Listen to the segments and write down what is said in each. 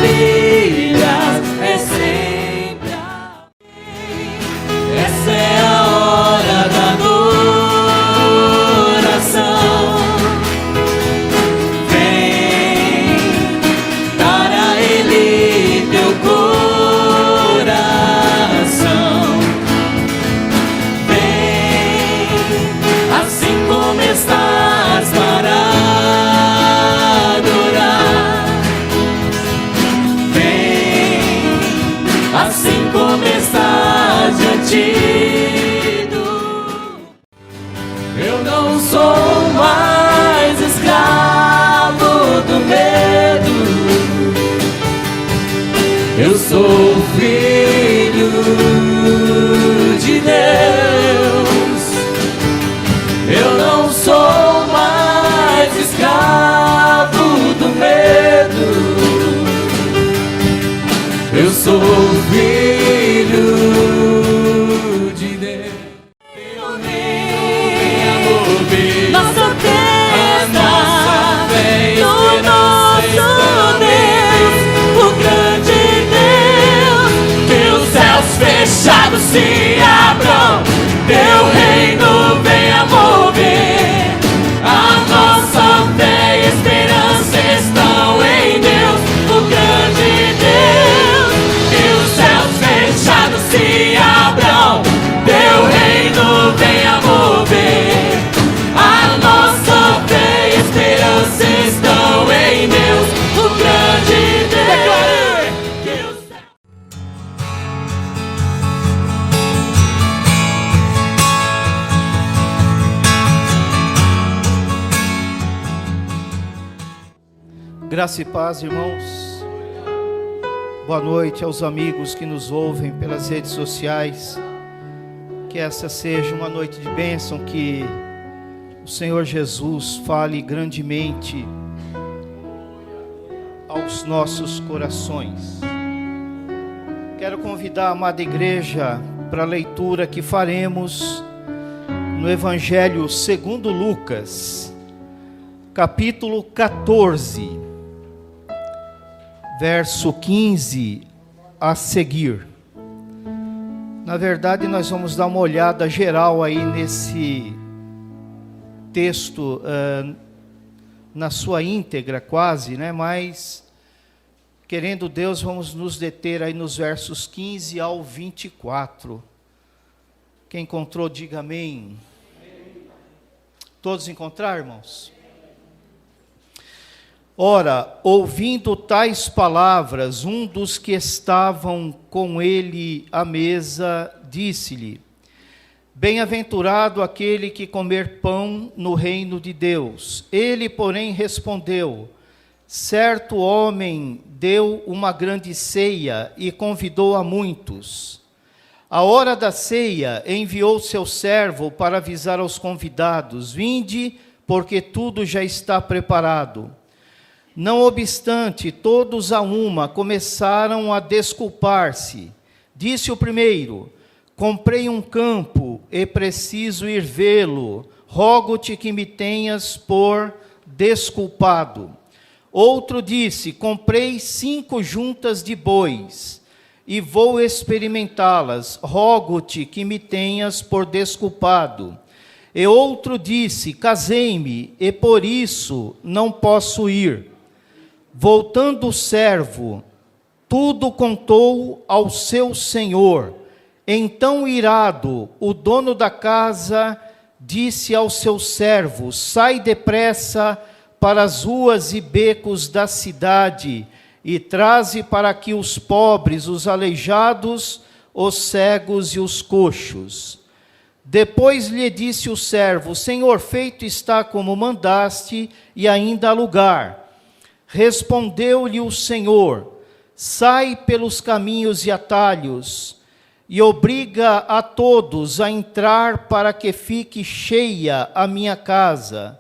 maravilhas é sempre alguém. Essa é a hora da adoração. Vem dar a Ele teu coração. Vem assim como estás para assim como está diante do... Eu não sou mais escravo do medo, eu sou filho de Deus. Eu não sou mais escravo do medo, eu sou filho de Deus. Nossa festa, no nosso Deus, o grande Deus. Que os céus fechados se abram, teu reino venha mover. A nossa fé e esperança estão em Deus, o grande Deus. Se abram, teu reino venha mover. A nossa fé e esperança estão em Deus, o grande Deus. Graça e paz, irmãos. Boa noite aos amigos que nos ouvem pelas redes sociais. Que essa seja uma noite de bênção, que o Senhor Jesus fale grandemente aos nossos corações. Quero convidar a amada igreja para a leitura que faremos no Evangelho segundo Lucas, capítulo 14. Verso 15 a seguir. Na verdade, nós vamos dar uma olhada geral aí nesse texto, na sua íntegra quase, né? Mas, querendo Deus, vamos nos deter aí nos versos 15 ao 24. Quem encontrou, diga amém. Todos encontraram, irmãos? Ora, ouvindo tais palavras, um dos que estavam com ele à mesa disse-lhe: Bem-aventurado aquele que comer pão no reino de Deus. Ele, porém, respondeu: Certo homem deu uma grande ceia e convidou a muitos. À hora da ceia, enviou seu servo para avisar aos convidados: Vinde, porque tudo já está preparado. Não obstante, todos a uma começaram a desculpar-se. Disse o primeiro: Comprei um campo e preciso ir vê-lo. Rogo-te que me tenhas por desculpado. Outro disse: Comprei 5 juntas de bois e vou experimentá-las. Rogo-te que me tenhas por desculpado. E outro disse: Casei-me e por isso não posso ir. Voltando o servo, tudo contou ao seu senhor. Então, irado, o dono da casa disse ao seu servo: Sai depressa para as ruas e becos da cidade e traze para aqui os pobres, os aleijados, os cegos e os coxos. Depois lhe disse o servo: Senhor, feito está como mandaste, e ainda há lugar. Respondeu-lhe o Senhor: Sai pelos caminhos e atalhos, e obriga a todos a entrar para que fique cheia a minha casa.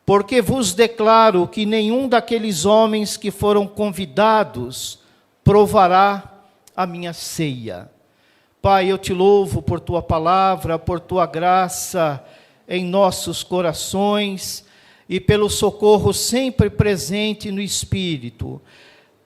Porque vos declaro que nenhum daqueles homens que foram convidados provará a minha ceia. Pai, eu te louvo por tua palavra, por tua graça em nossos corações, e pelo socorro sempre presente no Espírito.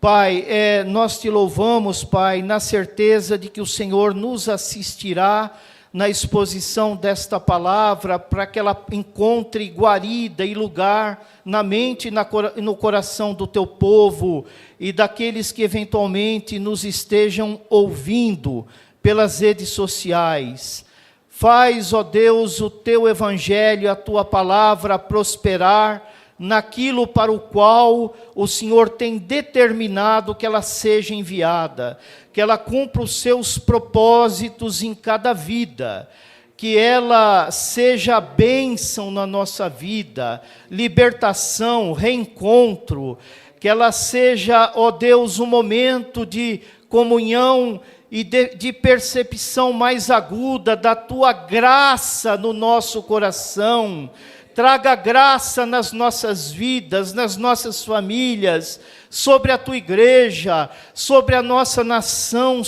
Pai, nós te louvamos, Pai, na certeza de que o Senhor nos assistirá na exposição desta palavra, para que ela encontre guarida e lugar na mente e no coração do teu povo e daqueles que eventualmente nos estejam ouvindo pelas redes sociais. Faz, ó Deus, o teu evangelho, a tua palavra prosperar naquilo para o qual o Senhor tem determinado que ela seja enviada, que ela cumpra os seus propósitos em cada vida, que ela seja bênção na nossa vida, libertação, reencontro, que ela seja, ó Deus, um momento de comunhão e de percepção mais aguda da tua graça no nosso coração. Traga graça nas nossas vidas, nas nossas famílias, sobre a tua igreja, sobre a nossa nação,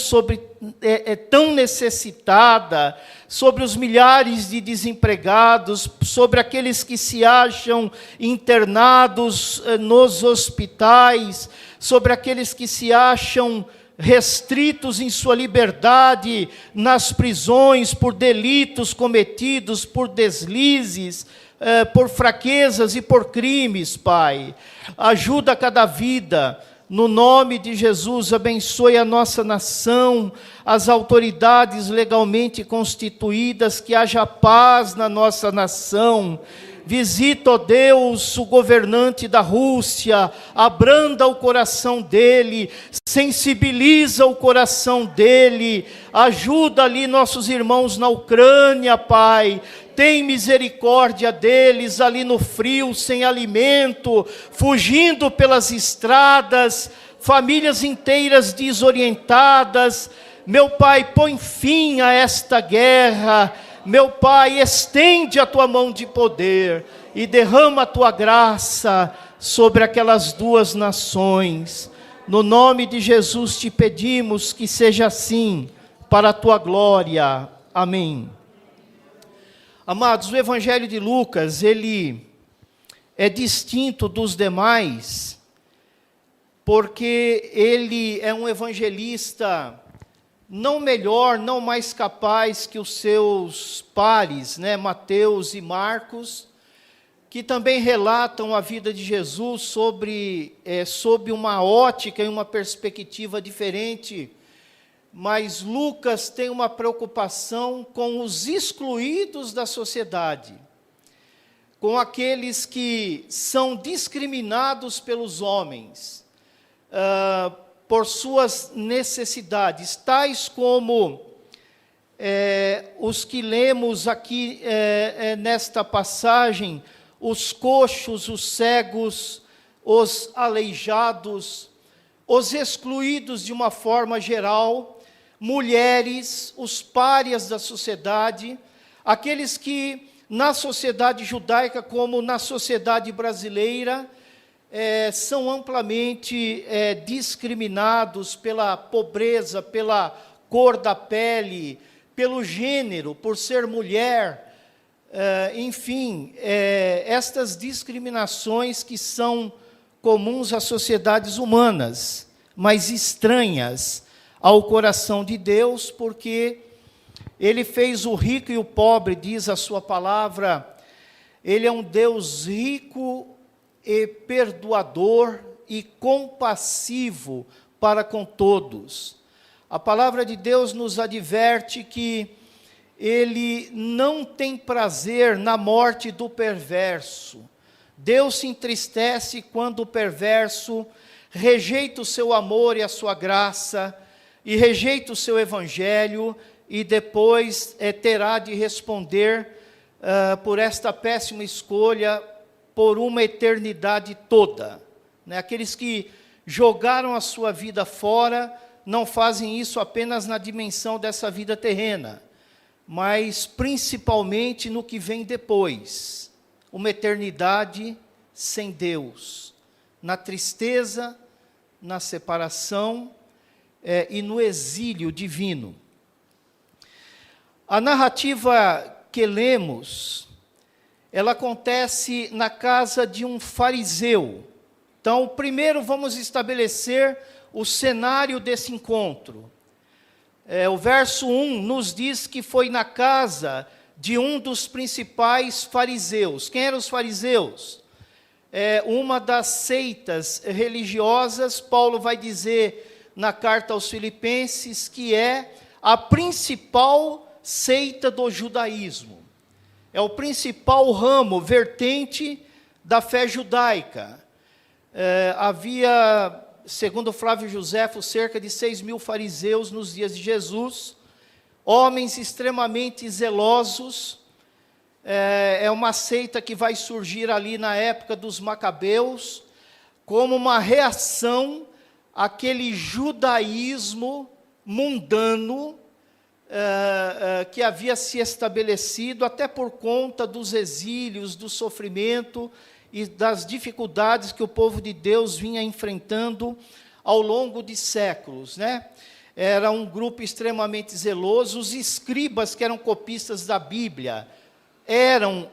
tão necessitada, sobre os milhares de desempregados, sobre aqueles que se acham internados nos hospitais, sobre aqueles que se acham restritos em sua liberdade nas prisões por delitos cometidos, por deslizes, por fraquezas e por crimes, Pai. Ajuda cada vida, no nome de Jesus, abençoe a nossa nação, as autoridades legalmente constituídas, que haja paz na nossa nação. Visita, ó Deus, o governante da Rússia, abranda o coração dele, sensibiliza o coração dele, ajuda ali nossos irmãos na Ucrânia, Pai. Tem misericórdia deles ali no frio, sem alimento, fugindo pelas estradas, famílias inteiras desorientadas. Meu Pai, põe fim a esta guerra. Meu Pai, estende a tua mão de poder e derrama a tua graça sobre aquelas duas nações. No nome de Jesus te pedimos que seja assim, para a tua glória. Amém. Amados, o Evangelho de Lucas, ele é distinto dos demais, porque ele é um evangelista não melhor, não mais capaz que os seus pares, Mateus e Marcos, que também relatam a vida de Jesus sob uma ótica e uma perspectiva diferente. Mas Lucas tem uma preocupação com os excluídos da sociedade, com aqueles que são discriminados pelos homens, por suas necessidades, tais como os que lemos aqui nesta passagem, os coxos, os cegos, os aleijados, os excluídos de uma forma geral, mulheres, os párias da sociedade, aqueles que na sociedade judaica, como na sociedade brasileira, são amplamente discriminados pela pobreza, pela cor da pele, pelo gênero, por ser mulher, enfim, estas discriminações que são comuns às sociedades humanas, mas estranhas ao coração de Deus, porque Ele fez o rico e o pobre, diz a sua palavra. Ele é um Deus rico e perdoador e compassivo para com todos. A palavra de Deus nos adverte que Ele não tem prazer na morte do perverso. Deus se entristece quando o perverso rejeita o seu amor e a sua graça, e rejeita o seu evangelho, e depois terá de responder por esta péssima escolha por uma eternidade toda. Aqueles que jogaram a sua vida fora, não fazem isso apenas na dimensão dessa vida terrena, mas principalmente no que vem depois, uma eternidade sem Deus, na tristeza, na separação e no exílio divino. A narrativa que lemos, ela acontece na casa de um fariseu, Então, primeiro vamos estabelecer o cenário desse encontro. O verso 1 nos diz que foi na casa de um dos principais fariseus. Quem eram os fariseus? Uma das seitas religiosas, Paulo vai dizer na carta aos Filipenses, que é a principal seita do judaísmo. É o principal ramo, vertente da fé judaica. Havia, segundo Flávio Joséfo, cerca de 6.000 fariseus nos dias de Jesus, homens extremamente zelosos. É uma seita que vai surgir ali na época dos Macabeus, como uma reação àquele judaísmo mundano que havia se estabelecido, até por conta dos exílios, do sofrimento e das dificuldades que o povo de Deus vinha enfrentando ao longo de séculos, né? Era um grupo extremamente zeloso. Os escribas, que eram copistas da Bíblia, eram,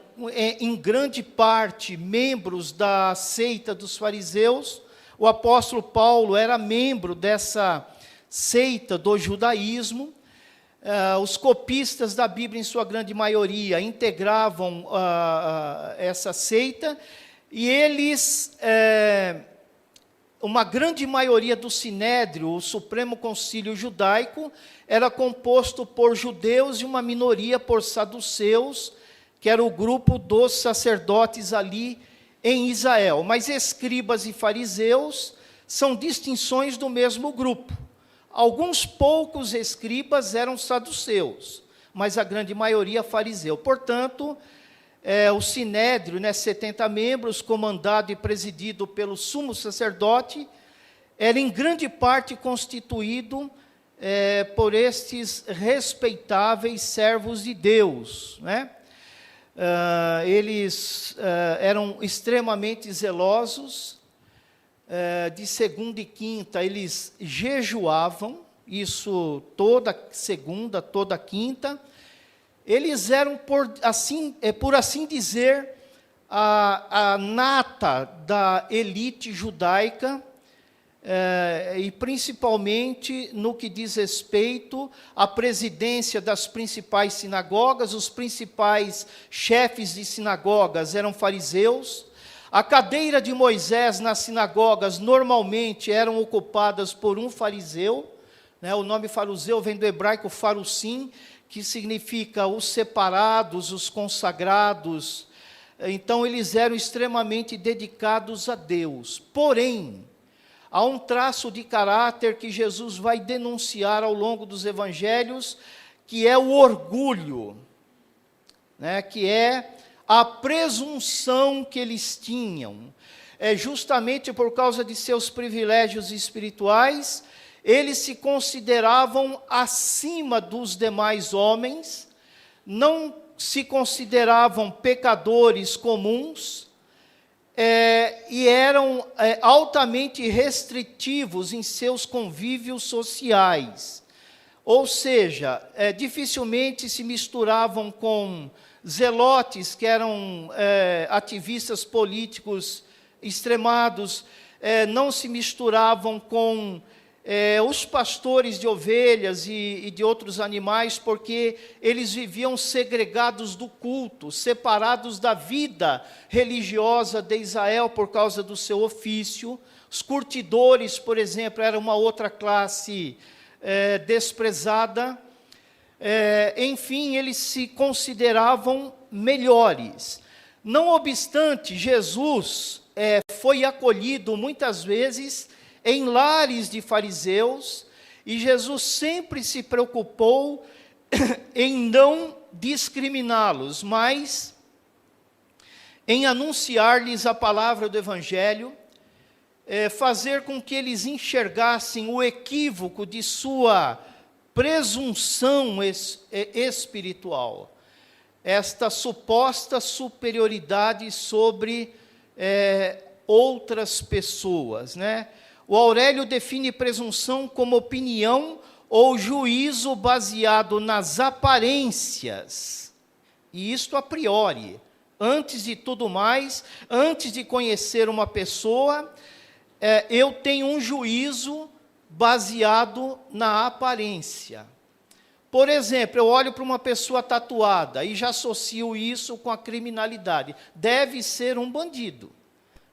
em grande parte, membros da seita dos fariseus. O apóstolo Paulo era membro dessa seita do judaísmo. Os copistas da Bíblia, em sua grande maioria, integravam essa seita, e eles, uma grande maioria do Sinédrio, o Supremo Concílio Judaico, era composto por judeus e uma minoria por saduceus, que era o grupo dos sacerdotes ali em Israel. Mas escribas e fariseus são distinções do mesmo grupo. Alguns poucos escribas eram saduceus, mas a grande maioria fariseu. Portanto, o Sinédrio, 70 membros, comandado e presidido pelo sumo sacerdote, era em grande parte constituído por estes respeitáveis servos de Deus, né? Eles eram extremamente zelosos. De segunda e quinta eles jejuavam, isso toda segunda, toda quinta. Eles eram, por assim dizer, a nata da elite judaica, e principalmente no que diz respeito à presidência das principais sinagogas. Os principais chefes de sinagogas eram fariseus. A cadeira de Moisés nas sinagogas normalmente eram ocupadas por um fariseu, né? O nome fariseu vem do hebraico farusim, que significa os separados, os consagrados. Então, eles eram extremamente dedicados a Deus. Porém, há um traço de caráter que Jesus vai denunciar ao longo dos evangelhos, que é o orgulho, né? Que é a presunção que eles tinham. Justamente por causa de seus privilégios espirituais, eles se consideravam acima dos demais homens, não se consideravam pecadores comuns, e eram altamente restritivos em seus convívios sociais. Ou seja, dificilmente se misturavam com zelotes, que eram ativistas políticos extremados, não se misturavam com os pastores de ovelhas e de outros animais, porque eles viviam segregados do culto, separados da vida religiosa de Israel por causa do seu ofício. Os curtidores, por exemplo, era uma outra classe desprezada. Enfim, eles se consideravam melhores. Não obstante, Jesus foi acolhido muitas vezes em lares de fariseus, e Jesus sempre se preocupou em não discriminá-los, mas em anunciar-lhes a palavra do Evangelho, fazer com que eles enxergassem o equívoco de sua presunção espiritual, esta suposta superioridade sobre outras pessoas, né? O Aurélio define presunção como opinião ou juízo baseado nas aparências, e isto a priori. Antes de tudo mais, antes de conhecer uma pessoa, eu tenho um juízo baseado na aparência. Por exemplo, eu olho para uma pessoa tatuada e já associo isso com a criminalidade. Deve ser um bandido,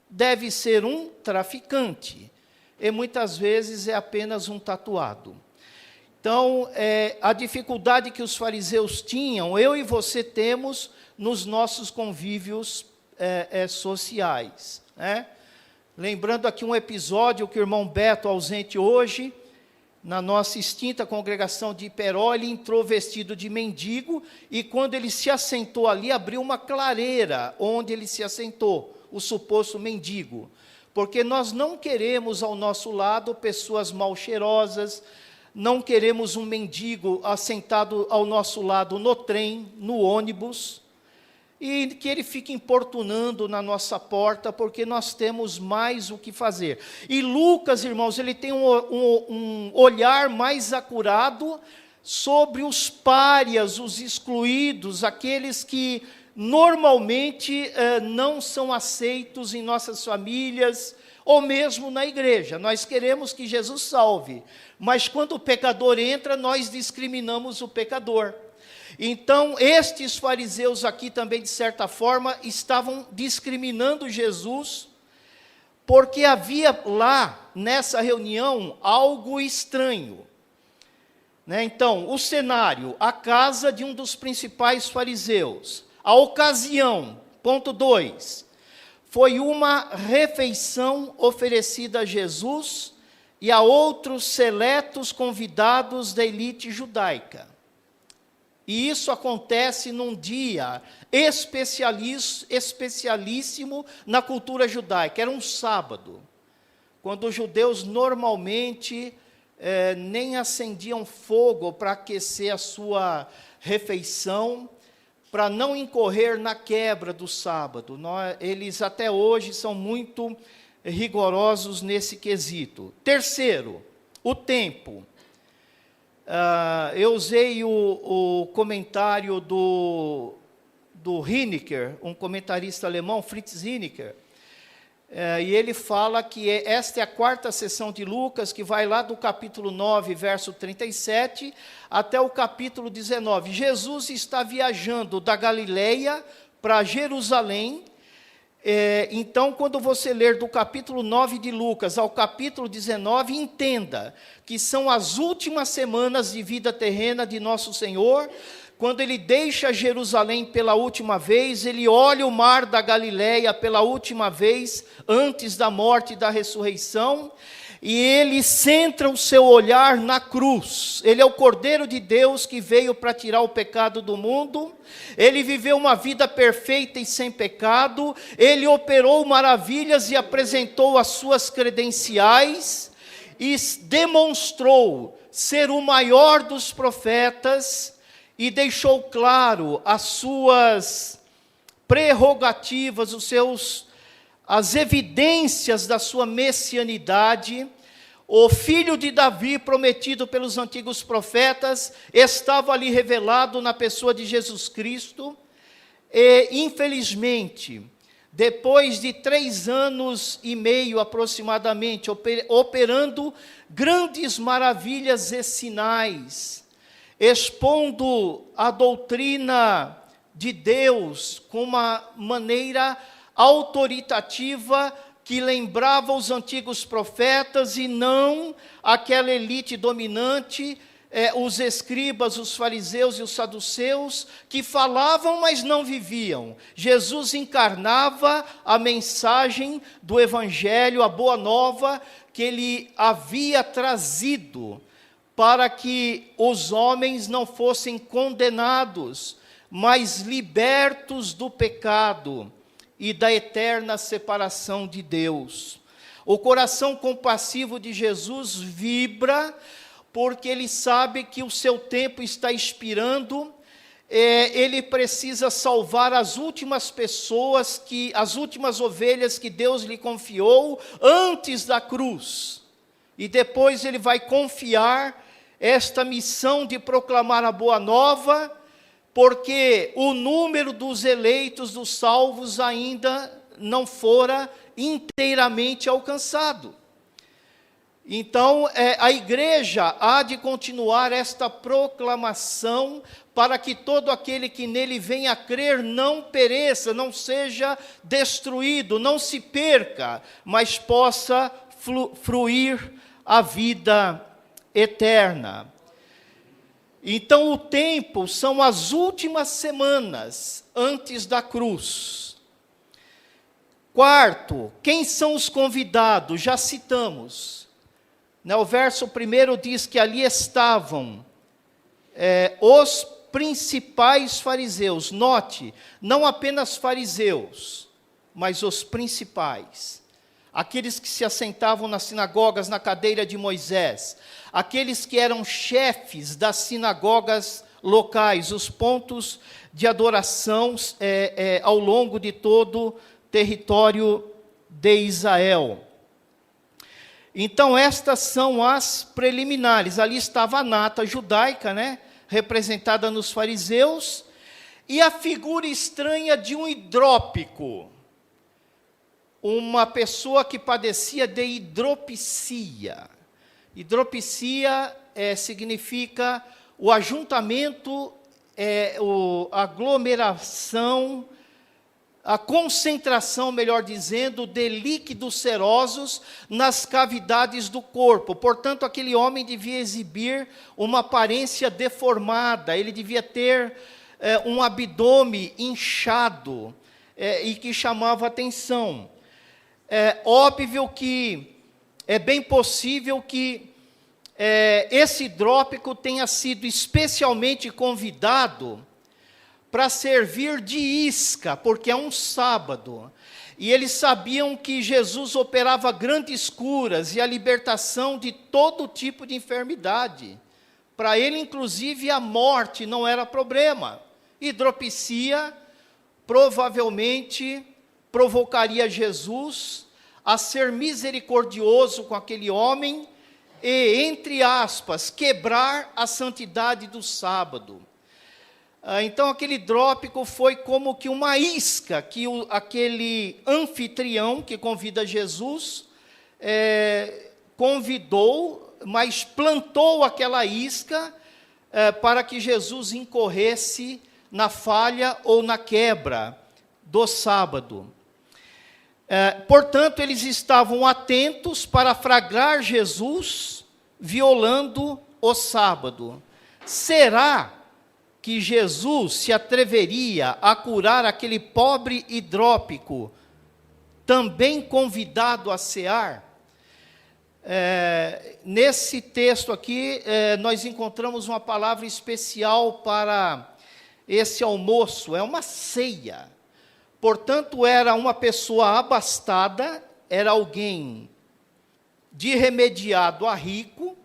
deve ser um traficante, e muitas vezes é apenas um tatuado. Então, a dificuldade que os fariseus tinham, eu e você temos nos nossos convívios sociais, né? Lembrando aqui um episódio que o irmão Beto, ausente hoje, na nossa extinta congregação de Iperó, ele entrou vestido de mendigo, e quando ele se assentou ali, abriu uma clareira onde ele se assentou, o suposto mendigo. Porque nós não queremos ao nosso lado pessoas mal cheirosas, não queremos um mendigo assentado ao nosso lado no trem, no ônibus, e que ele fique importunando na nossa porta, porque nós temos mais o que fazer. E Lucas, irmãos, ele tem um olhar mais acurado sobre os párias, os excluídos, aqueles que normalmente não são aceitos em nossas famílias, ou mesmo na igreja. Nós queremos que Jesus salve, mas quando o pecador entra, nós discriminamos o pecador. Então, estes fariseus aqui também, de certa forma, estavam discriminando Jesus, porque havia lá, nessa reunião, algo estranho, né? Então, o cenário, a casa de um dos principais fariseus. A ocasião, ponto 2, foi uma refeição oferecida a Jesus e a outros seletos convidados da elite judaica. E isso acontece num dia especialíssimo na cultura judaica. Era um sábado, quando os judeus normalmente nem acendiam fogo para aquecer a sua refeição, para não incorrer na quebra do sábado. Eles até hoje são muito rigorosos nesse quesito. Terceiro, o tempo. Eu usei o comentário do Hinecker, um comentarista alemão, Fritz Hinecker, e ele fala que esta é a quarta sessão de Lucas, que vai lá do capítulo 9, verso 37, até o capítulo 19. Jesus está viajando da Galileia para Jerusalém. Então, quando você ler do capítulo 9 de Lucas ao capítulo 19, entenda que são as últimas semanas de vida terrena de nosso Senhor. Quando ele deixa Jerusalém pela última vez, ele olha o mar da Galileia pela última vez, antes da morte e da ressurreição, e ele centra o seu olhar na cruz. Ele é o Cordeiro de Deus que veio para tirar o pecado do mundo. Ele viveu uma vida perfeita e sem pecado. Ele operou maravilhas e apresentou as suas credenciais e demonstrou ser o maior dos profetas e deixou claro as suas prerrogativas, as evidências da sua messianidade. O filho de Davi, prometido pelos antigos profetas, estava ali revelado na pessoa de Jesus Cristo. E, infelizmente, depois de 3 anos e meio aproximadamente, operando grandes maravilhas e sinais, expondo a doutrina de Deus com uma maneira autoritativa que lembrava os antigos profetas e não aquela elite dominante, os escribas, os fariseus e os saduceus, que falavam, mas não viviam. Jesus encarnava a mensagem do Evangelho, a boa nova que ele havia trazido para que os homens não fossem condenados, mas libertos do pecado e da eterna separação de Deus. O coração compassivo de Jesus vibra, porque ele sabe que o seu tempo está expirando, ele precisa salvar as últimas pessoas, as últimas ovelhas que Deus lhe confiou antes da cruz. E depois ele vai confiar esta missão de proclamar a boa nova, porque o número dos eleitos, dos salvos, ainda não fora inteiramente alcançado. Então, a igreja há de continuar esta proclamação para que todo aquele que nele venha a crer não pereça, não seja destruído, não se perca, mas possa fruir a vida eterna. Então, o tempo são as últimas semanas antes da cruz. Quarto, quem são os convidados? Já citamos. O verso 1 diz que ali estavam os principais fariseus. Note, não apenas fariseus, mas os principais. Aqueles que se assentavam nas sinagogas na cadeira de Moisés. Aqueles que eram chefes das sinagogas locais, os pontos de adoração ao longo de todo o território de Israel. Então, estas são as preliminares. Ali estava a nata judaica, representada nos fariseus, e a figura estranha de um hidrópico, uma pessoa que padecia de hidropisia. Hidropisia significa o ajuntamento, a aglomeração, a concentração, melhor dizendo, de líquidos serosos nas cavidades do corpo. Portanto, aquele homem devia exibir uma aparência deformada, ele devia ter um abdômen inchado e que chamava atenção. É óbvio que é bem possível que esse hidrópico tenha sido especialmente convidado para servir de isca, porque é um sábado. E eles sabiam que Jesus operava grandes curas e a libertação de todo tipo de enfermidade. Para ele, inclusive, a morte não era problema. Hidropisia provavelmente provocaria Jesus a ser misericordioso com aquele homem e, entre aspas, quebrar a santidade do sábado. Então, aquele hidrópico foi como que uma isca que aquele anfitrião que convida Jesus convidou, mas plantou aquela isca para que Jesus incorresse na falha ou na quebra do sábado. Portanto, eles estavam atentos para flagrar Jesus violando o sábado. Será que Jesus se atreveria a curar aquele pobre hidrópico, também convidado a cear? Nesse texto aqui, nós encontramos uma palavra especial para esse almoço, é uma ceia. Portanto, era uma pessoa abastada, era alguém de remediado a rico.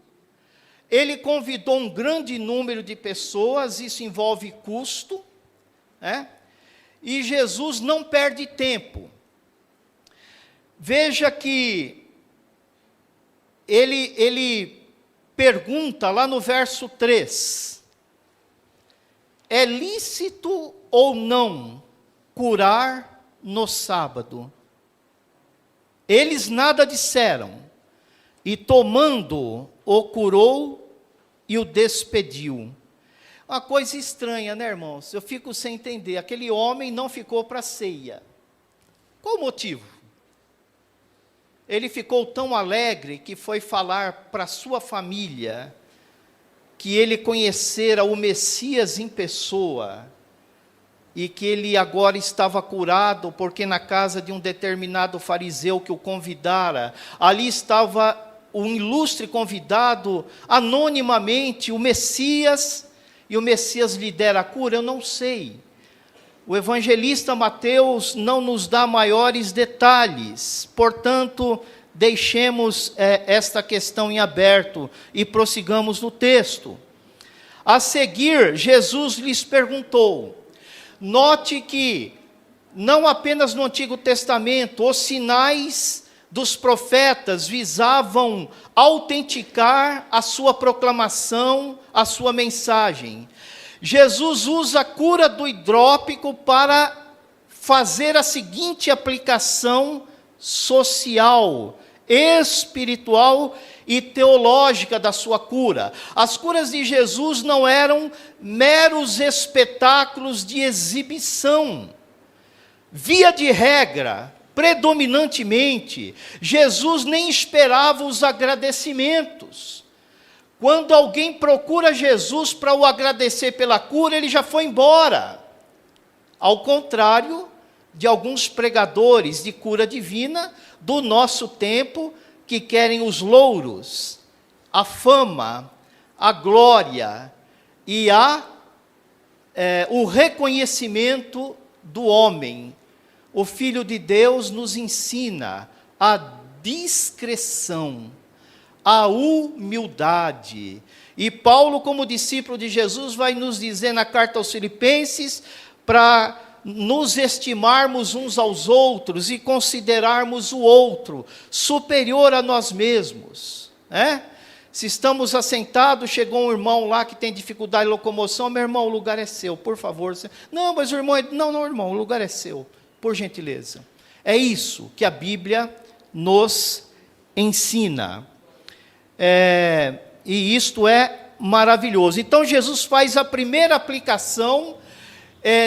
Ele convidou um grande número de pessoas, isso envolve custo, e Jesus não perde tempo. Veja que ele pergunta lá no verso 3, é lícito ou não curar no sábado? Eles nada disseram, e tomando, o curou e o despediu. Uma coisa estranha, irmãos? Eu fico sem entender. Aquele homem não ficou para a ceia. Qual o motivo? Ele ficou tão alegre que foi falar para sua família que ele conhecera o Messias em pessoa e que ele agora estava curado, porque na casa de um determinado fariseu que o convidara, ali estava um ilustre convidado, anonimamente, o Messias, e o Messias lhe dera a cura? Eu não sei. O evangelista Mateus não nos dá maiores detalhes, portanto, deixemos esta questão em aberto e prossigamos no texto. A seguir, Jesus lhes perguntou. Note que, não apenas no Antigo Testamento, os sinais dos profetas visavam autenticar a sua proclamação, a sua mensagem. Jesus usa a cura do hidrópico para fazer a seguinte aplicação social, espiritual e teológica da sua cura. As curas de Jesus não eram meros espetáculos de exibição. Via de regra, predominantemente, Jesus nem esperava os agradecimentos. Quando alguém procura Jesus para o agradecer pela cura, ele já foi embora. Ao contrário de alguns pregadores de cura divina do nosso tempo, que querem os louros, a fama, a glória e o reconhecimento do homem. O Filho de Deus nos ensina a discrição, a humildade. E Paulo, como discípulo de Jesus, vai nos dizer na carta aos Filipenses, para nos estimarmos uns aos outros e considerarmos o outro superior a nós mesmos, né? Se estamos assentados, chegou um irmão lá que tem dificuldade de locomoção, meu irmão, o lugar é seu, por favor. Não, mas o irmão, não, irmão, o lugar é seu, por gentileza. É isso que a Bíblia nos ensina. E isto é maravilhoso. Então Jesus faz a primeira aplicação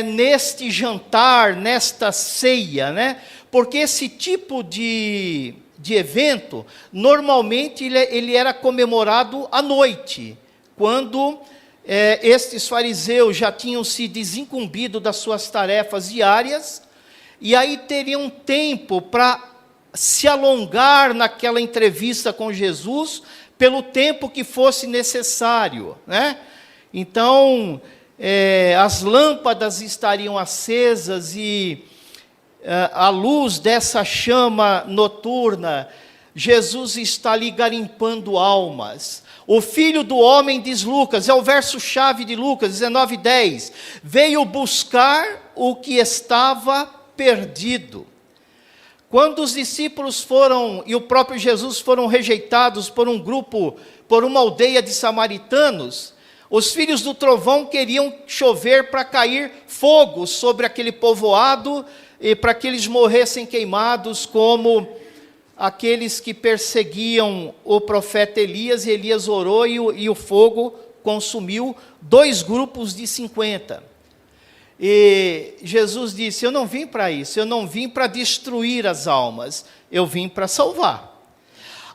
neste jantar, nesta ceia, né? Porque esse tipo de evento, normalmente ele era comemorado à noite, quando estes fariseus já tinham se desincumbido das suas tarefas diárias, e aí teriam tempo para se alongar naquela entrevista com Jesus, pelo tempo que fosse necessário, né? Então, as lâmpadas estariam acesas e à luz dessa chama noturna, Jesus está ali garimpando almas. O Filho do Homem, diz Lucas, é o verso-chave de Lucas 19:10, veio buscar o que estava perdido. Quando os discípulos foram, e o próprio Jesus foram rejeitados por um grupo, por uma aldeia de samaritanos, os filhos do trovão queriam chover para cair fogo sobre aquele povoado e para que eles morressem queimados, como aqueles que perseguiam o profeta Elias, e Elias orou e o fogo consumiu 2 grupos de 50. E Jesus disse, eu não vim para isso, eu não vim para destruir as almas, eu vim para salvar.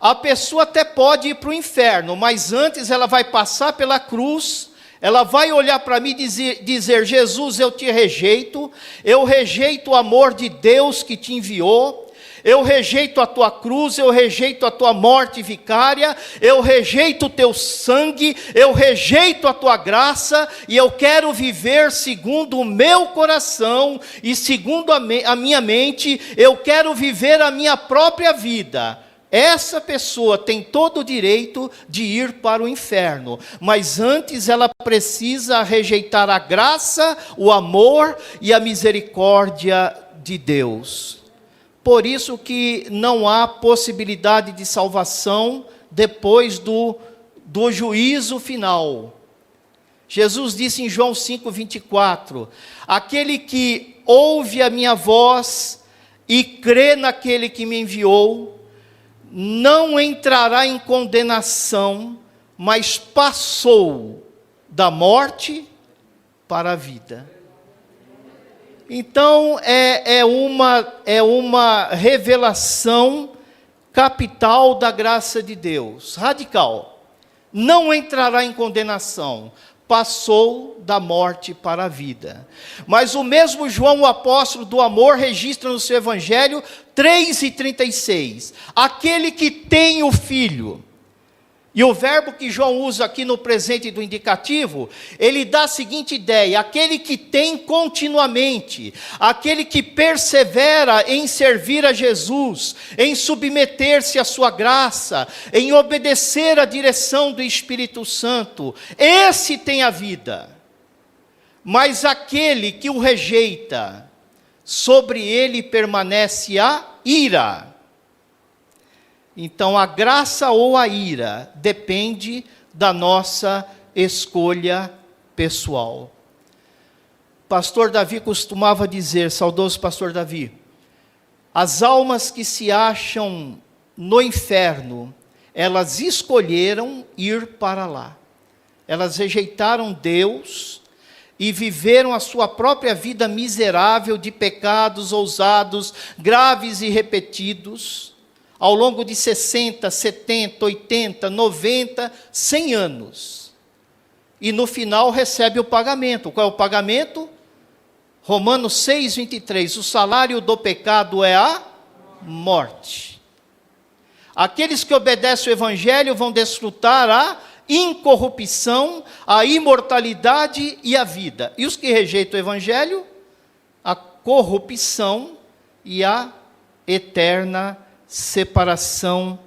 A pessoa até pode ir para o inferno, mas antes ela vai passar pela cruz, ela vai olhar para mim e dizer, Jesus, eu te rejeito, eu rejeito o amor de Deus que te enviou, eu rejeito a tua cruz, eu rejeito a tua morte vicária, eu rejeito o teu sangue, eu rejeito a tua graça, e eu quero viver segundo o meu coração, e segundo a minha mente, eu quero viver a minha própria vida. Essa pessoa tem todo o direito de ir para o inferno, mas antes ela precisa rejeitar a graça, o amor e a misericórdia de Deus. Por isso que não há possibilidade de salvação depois do juízo final. Jesus disse em João 5:24, aquele que ouve a minha voz e crê naquele que me enviou, não entrará em condenação, mas passou da morte para a vida. Então, é uma revelação capital da graça de Deus, radical. Não entrará em condenação, passou da morte para a vida. Mas o mesmo João, o apóstolo do amor, registra no seu evangelho 3:36, aquele que tem o Filho. E o verbo que João usa aqui no presente do indicativo, ele dá a seguinte ideia, aquele que tem continuamente, aquele que persevera em servir a Jesus, em submeter-se à sua graça, em obedecer à direção do Espírito Santo, esse tem a vida. Mas aquele que o rejeita, sobre ele permanece a ira. Então, a graça ou a ira depende da nossa escolha pessoal. Pastor Davi costumava dizer, saudoso pastor Davi, as almas que se acham no inferno, elas escolheram ir para lá. Elas rejeitaram Deus e viveram a sua própria vida miserável de pecados ousados, graves e repetidos, ao longo de 60, 70, 80, 90, 100 anos. E no final recebe o pagamento. Qual é o pagamento? Romanos 6, 23. O salário do pecado é a morte. Aqueles que obedecem o Evangelho vão desfrutar a incorrupção, a imortalidade e a vida. E os que rejeitam o Evangelho, a corrupção e a eterna separação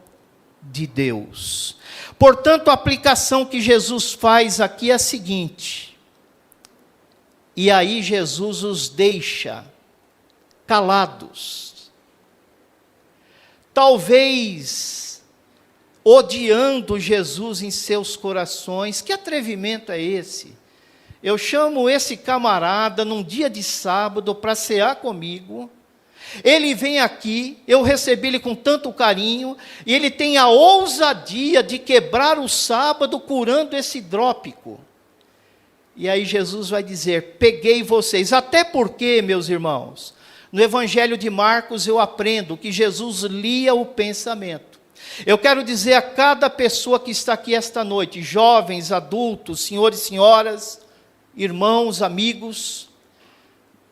de Deus. Portanto, a aplicação que Jesus faz aqui é a seguinte: e aí Jesus os deixa calados, talvez odiando Jesus em seus corações. Que atrevimento é esse? Eu chamo esse camarada num dia de sábado para cear comigo, ele vem aqui, eu recebi ele com tanto carinho, e ele tem a ousadia de quebrar o sábado curando esse hidrópico. E aí Jesus vai dizer: peguei vocês. Até porque, meus irmãos, no Evangelho de Marcos eu aprendo que Jesus lia o pensamento. Eu quero dizer a cada pessoa que está aqui esta noite, jovens, adultos, senhores e senhoras, irmãos, amigos,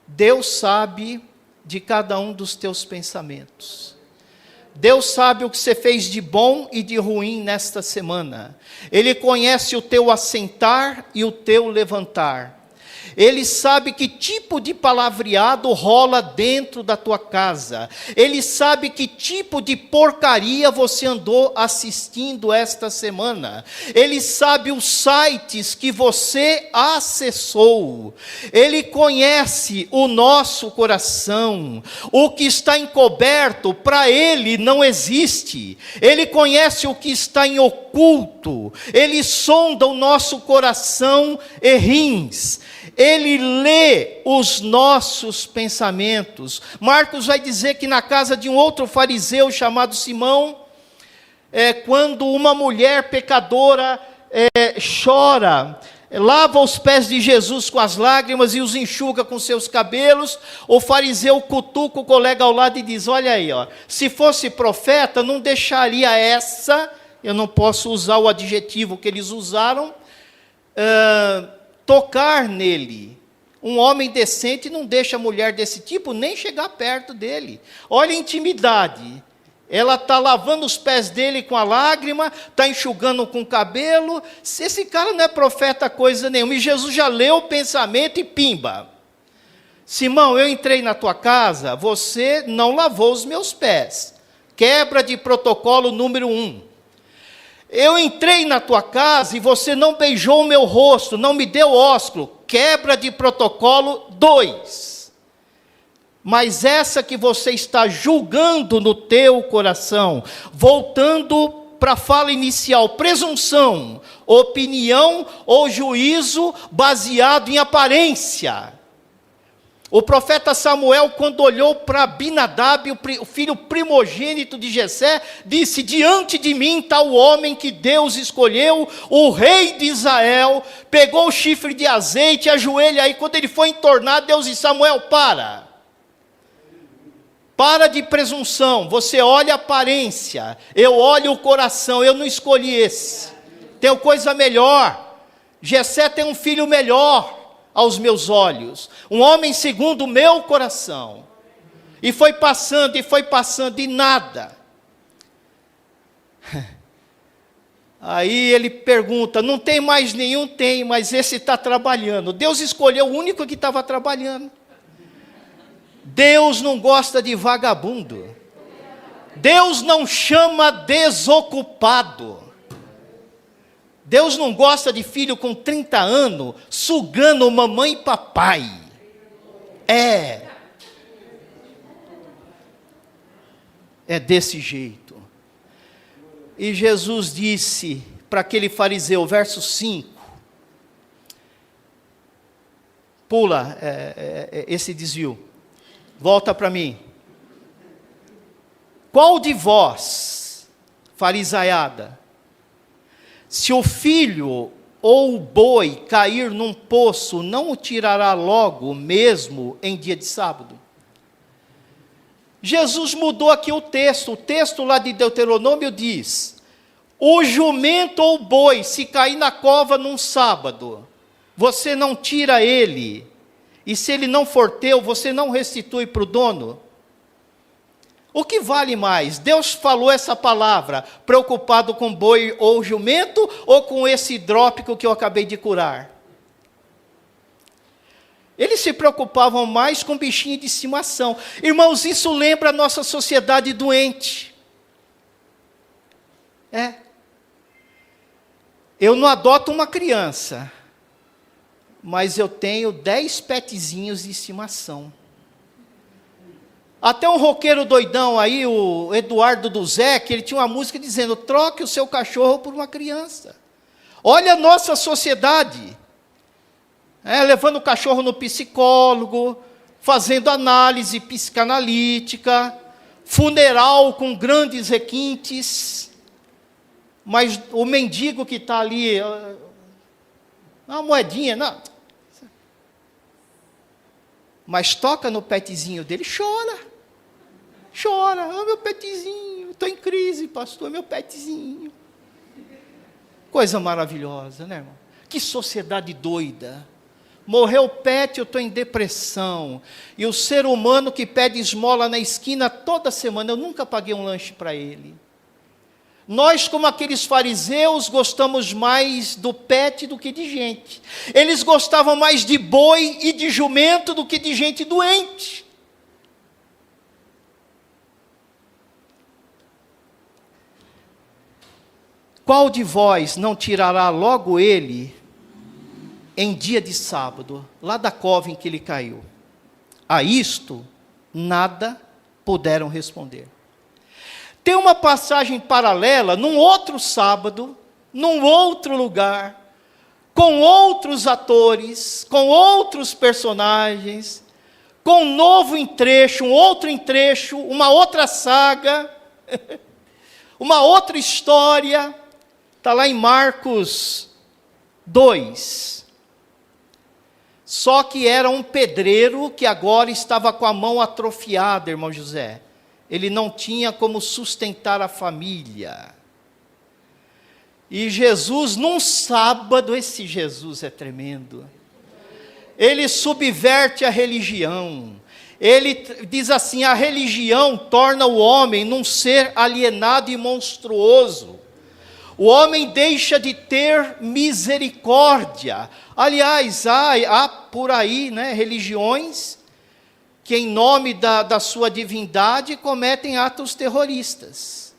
Deus sabe de cada um dos teus pensamentos. Deus sabe o que você fez de bom e de ruim nesta semana. Ele conhece o teu assentar e o teu levantar. Ele sabe que tipo de palavreado rola dentro da tua casa. Ele sabe que tipo de porcaria você andou assistindo esta semana. Ele sabe os sites que você acessou. Ele conhece o nosso coração. O que está encoberto, para Ele não existe. Ele conhece o que está em oculto. Ele sonda o nosso coração e rins. Ele lê os nossos pensamentos. Marcos vai dizer que na casa de um outro fariseu chamado Simão, quando uma mulher pecadora chora, lava os pés de Jesus com as lágrimas e os enxuga com seus cabelos, o fariseu cutuca o colega ao lado e diz: olha aí, ó, se fosse profeta não deixaria essa, eu não posso usar o adjetivo que eles usaram, tocar nele. Um homem decente não deixa a mulher desse tipo nem chegar perto dele. Olha a intimidade. Ela está lavando os pés dele com a lágrima, está enxugando com o cabelo. Se esse cara não é profeta coisa nenhuma, e Jesus já leu o pensamento e pimba: Simão, eu entrei na tua casa, você não lavou os meus pés. Quebra de protocolo número 1. Eu entrei na tua casa e você não beijou o meu rosto, não me deu ósculo. Quebra de protocolo 2. Mas essa que você está julgando no teu coração, voltando para a fala inicial, presunção, opinião ou juízo baseado em aparência. O profeta Samuel, quando olhou para Abinadab, o filho primogênito de Jessé, disse: diante de mim está o homem que Deus escolheu, o rei de Israel. Pegou o chifre de azeite, ajoelha aí. Quando ele foi entornar, Deus disse: Samuel, para de presunção, você olha a aparência, eu olho o coração, eu não escolhi esse, tenho coisa melhor. Jessé tem um filho melhor aos meus olhos, um homem segundo o meu coração. E foi passando, e nada. Aí ele pergunta: não tem mais nenhum? Tem, mas esse está trabalhando. Deus escolheu o único que estava trabalhando. Deus não gosta de vagabundo. Deus não chama desocupado. Deus não gosta de filho com 30 anos, sugando mamãe e papai. É desse jeito. E Jesus disse para aquele fariseu, verso 5. Pula esse desvio. Volta para mim. Qual de vós, farisaiada. Se o filho ou o boi cair num poço, não o tirará logo, mesmo em dia de sábado? Jesus mudou aqui o texto lá de Deuteronômio diz: o jumento ou o boi, se cair na cova num sábado, você não tira ele, e se ele não for teu, você não restitui para o dono? O que vale mais? Deus falou essa palavra preocupado com boi ou jumento, ou com esse hidrópico que eu acabei de curar? Eles se preocupavam mais com bichinho de estimação. Irmãos, isso lembra a nossa sociedade doente. Eu não adoto uma criança, mas eu tenho 10 petzinhos de estimação. Até um roqueiro doidão aí, o Eduardo Duzec, ele tinha uma música dizendo: troque o seu cachorro por uma criança. Olha a nossa sociedade. Levando o cachorro no psicólogo, fazendo análise psicanalítica, funeral com grandes requintes. Mas o mendigo que está ali, uma moedinha, não. Mas toca no petzinho dele, chora. Chora, meu petzinho, estou em crise, pastor, meu petzinho. Coisa maravilhosa, né, irmão? Que sociedade doida. Morreu o pet, eu estou em depressão. E o ser humano que pede esmola na esquina toda semana, eu nunca paguei um lanche para ele. Nós, como aqueles fariseus, gostamos mais do pet do que de gente. Eles gostavam mais de boi e de jumento do que de gente doente. Qual de vós não tirará logo ele em dia de sábado, lá da cova em que ele caiu? A isto, nada puderam responder. Tem uma passagem paralela, num outro sábado, num outro lugar, com outros atores, com outros personagens, com um novo entrecho, um outro entrecho, uma outra saga, uma outra história. Está lá em Marcos 2. Só que era um pedreiro que agora estava com a mão atrofiada, irmão José. Ele não tinha como sustentar a família. E Jesus, num sábado, esse Jesus é tremendo. Ele subverte a religião. Ele diz assim: a religião torna o homem num ser alienado e monstruoso. O homem deixa de ter misericórdia. Aliás, há por aí, religiões que em nome da sua divindade cometem atos terroristas.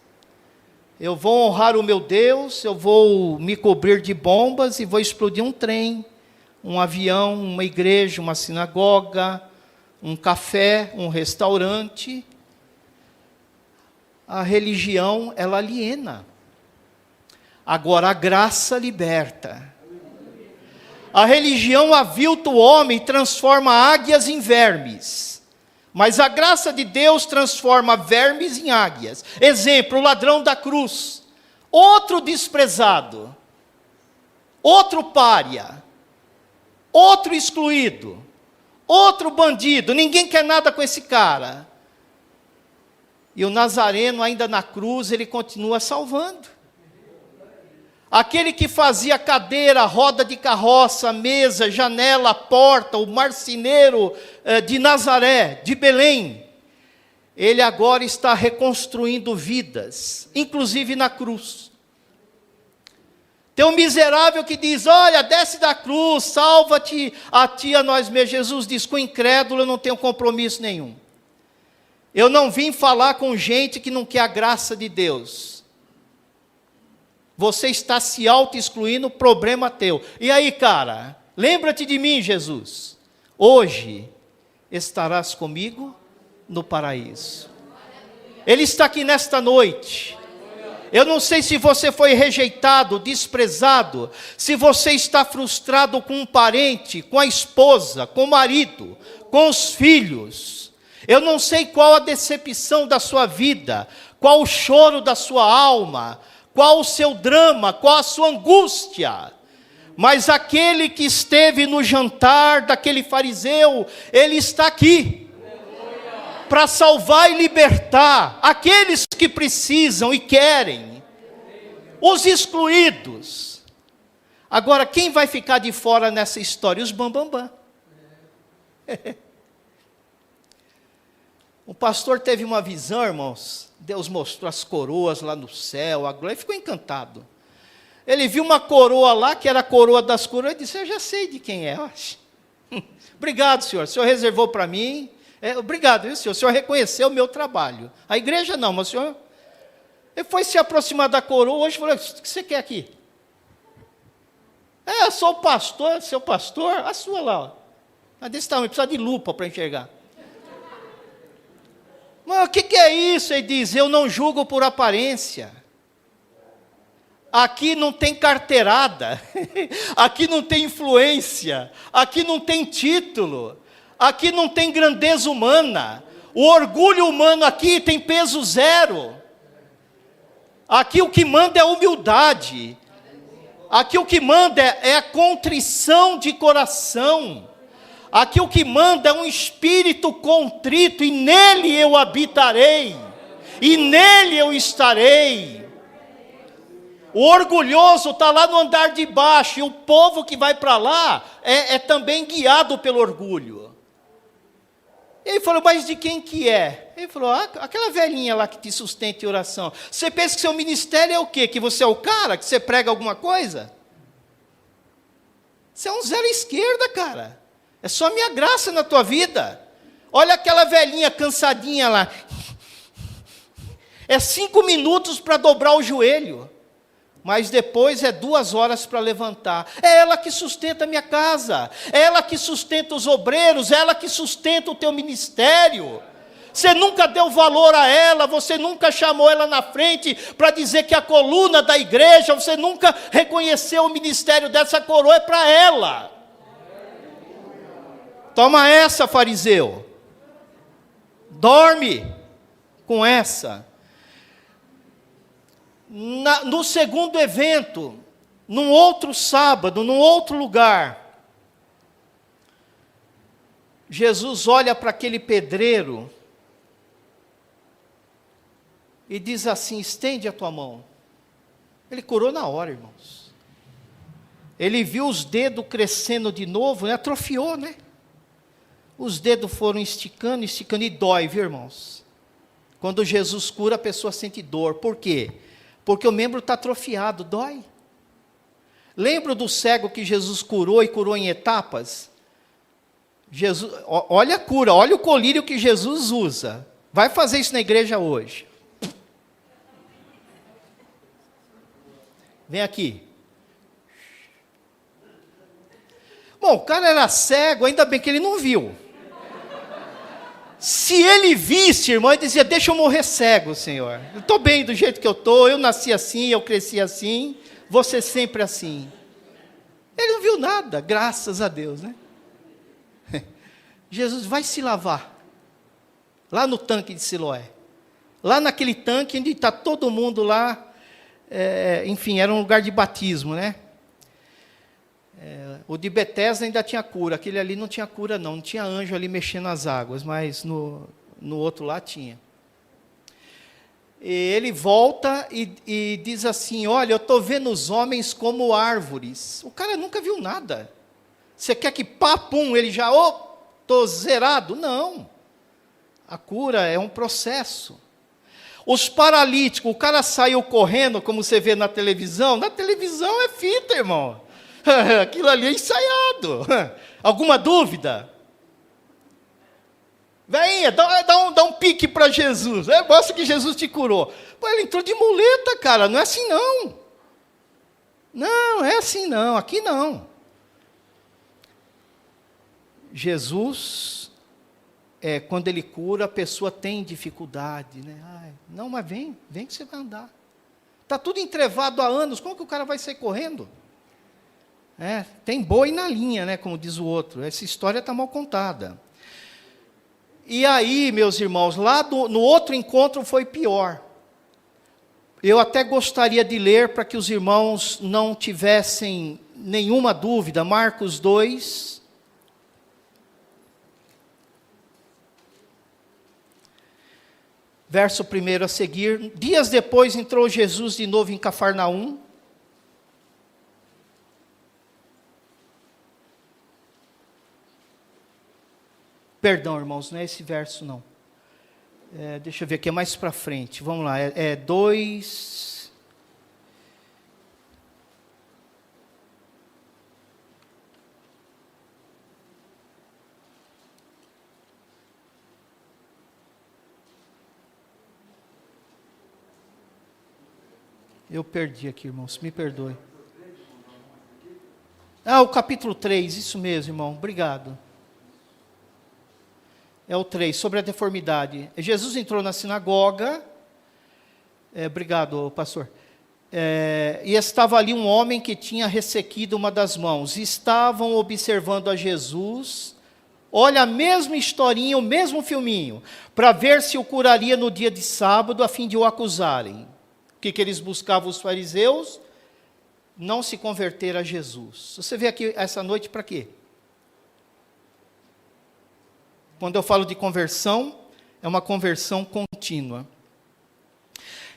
Eu vou honrar o meu Deus, eu vou me cobrir de bombas e vou explodir um trem, um avião, uma igreja, uma sinagoga, um café, um restaurante. A religião, ela aliena. Agora a graça liberta. A religião avilta o homem e transforma águias em vermes. Mas a graça de Deus transforma vermes em águias. Exemplo, o ladrão da cruz. Outro desprezado. Outro pária. Outro excluído. Outro bandido. Ninguém quer nada com esse cara. E o Nazareno, ainda na cruz, ele continua salvando. Aquele que fazia cadeira, roda de carroça, mesa, janela, porta, o marceneiro de Nazaré, de Belém, ele agora está reconstruindo vidas, inclusive na cruz. Tem um miserável que diz: olha, desce da cruz, salva-te a ti, a nós mesmos. Jesus diz: com incrédulo eu não tenho compromisso nenhum. Eu não vim falar com gente que não quer a graça de Deus. Você está se auto-excluindo, problema teu. E aí, cara, lembra-te de mim, Jesus. Hoje estarás comigo no paraíso. Ele está aqui nesta noite. Eu não sei se você foi rejeitado, desprezado, se você está frustrado com um parente, com a esposa, com o marido, com os filhos. Eu não sei qual a decepção da sua vida, qual o choro da sua alma, qual o seu drama, qual a sua angústia. Mas aquele que esteve no jantar daquele fariseu, ele está aqui para salvar e libertar aqueles que precisam e querem, os excluídos. Agora, quem vai ficar de fora nessa história? Os bambambam. O pastor teve uma visão, irmãos. Deus mostrou as coroas lá no céu, a glória, ele ficou encantado. Ele viu uma coroa lá, que era a coroa das coroas, e disse: eu já sei de quem é. Obrigado, senhor, o senhor reservou para mim. Obrigado, viu, senhor? O senhor reconheceu o meu trabalho. A igreja não, mas o senhor... Ele foi se aproximar da coroa, hoje falou: o que você quer aqui? Eu sou o pastor, seu pastor, a sua lá, ó. Tá desse tamanho, precisa de lupa para enxergar. Mas o que é isso? Ele diz: eu não julgo por aparência. Aqui não tem carteirada, aqui não tem influência, aqui não tem título, aqui não tem grandeza humana, o orgulho humano aqui tem peso zero. Aqui o que manda é a humildade, aqui o que manda é a contrição de coração, aqui o que manda é um espírito contrito, e nele eu habitarei, e nele eu estarei. O orgulhoso está lá no andar de baixo, e o povo que vai para lá é também guiado pelo orgulho. Ele falou: mas de quem que é? Ele falou: aquela velhinha lá que te sustenta em oração. Você pensa que seu ministério é o quê? Que você é o cara? Que você prega alguma coisa? Você é um zero à esquerda, cara. É só minha graça na tua vida. Olha aquela velhinha cansadinha lá. É 5 minutos para dobrar o joelho. Mas depois é 2 horas para levantar. É ela que sustenta a minha casa, é ela que sustenta os obreiros, é ela que sustenta o teu ministério. Você nunca deu valor a ela, você nunca chamou ela na frente para dizer que a coluna da igreja, você nunca reconheceu o ministério dessa coroa, é para ela. Toma essa, fariseu. Dorme com essa. No segundo evento, num outro sábado, num outro lugar, Jesus olha para aquele pedreiro e diz assim: estende a tua mão. Ele curou na hora, irmãos. Ele viu os dedos crescendo de novo, né? Atrofiou, né? Os dedos foram esticando, esticando, e dói, viu, irmãos? Quando Jesus cura, a pessoa sente dor. Por quê? Porque o membro está atrofiado, dói. Lembra do cego que Jesus curou e curou em etapas? Jesus, olha a cura, olha o colírio que Jesus usa. Vai fazer isso na igreja hoje. Vem aqui. Bom, o cara era cego, ainda bem que ele não viu. Se ele visse, irmão, ele dizia: deixa eu morrer cego, Senhor. Eu estou bem do jeito que eu estou, eu nasci assim, eu cresci assim, vou ser sempre assim. Ele não viu nada, graças a Deus, né? Jesus vai se lavar, lá no tanque de Siloé. Lá naquele tanque onde está todo mundo lá, enfim, era um lugar de batismo, né? O de Betesda ainda tinha cura, aquele ali não tinha cura não tinha anjo ali mexendo as águas, mas no outro lá tinha. E ele volta e diz assim: olha, eu estou vendo os homens como árvores. O cara nunca viu nada. Você quer que papum, ele já, estou zerado? Não. A cura é um processo. Os paralíticos, o cara saiu correndo, como você vê na televisão é fita, irmão. Aquilo ali é ensaiado. Alguma dúvida? Veinha, dá um pique para Jesus. Mostra que Jesus te curou. Pô, ele entrou de muleta, cara. Não é assim não. Não é assim não. Aqui não. Jesus, quando ele cura, a pessoa tem dificuldade, né? Não, mas vem que você vai andar. Está tudo entrevado há anos. Como que o cara vai sair correndo? Tem boi na linha, né, como diz o outro. Essa história está mal contada. E aí, meus irmãos, lá no outro encontro foi pior. Eu até gostaria de ler para que os irmãos não tivessem nenhuma dúvida. Marcos 2. Verso 1 a seguir. Dias depois entrou Jesus de novo em Cafarnaum. Perdão, irmãos, não é esse verso não. Deixa eu ver aqui, é mais para frente. Vamos lá, é 2... Eu perdi aqui, irmãos, me perdoe. O capítulo 3, isso mesmo, irmão, obrigado. É o 3, sobre a deformidade. Jesus entrou na sinagoga, obrigado, pastor, e estava ali um homem que tinha ressequido uma das mãos. Estavam observando a Jesus, olha a mesma historinha, o mesmo filminho, para ver se o curaria no dia de sábado, a fim de o acusarem. O que eles buscavam, os fariseus? Não se converter a Jesus. Você veio aqui essa noite para quê? Quando eu falo de conversão, é uma conversão contínua.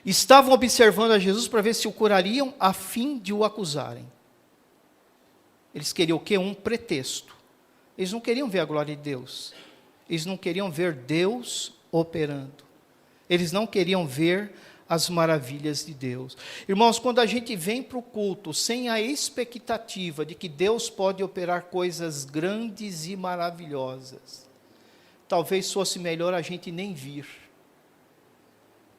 Estavam observando a Jesus para ver se o curariam a fim de o acusarem. Eles queriam o quê? Um pretexto. Eles não queriam ver a glória de Deus. Eles não queriam ver Deus operando. Eles não queriam ver as maravilhas de Deus. Irmãos, quando a gente vem para o culto sem a expectativa de que Deus pode operar coisas grandes e maravilhosas, talvez fosse melhor a gente nem vir.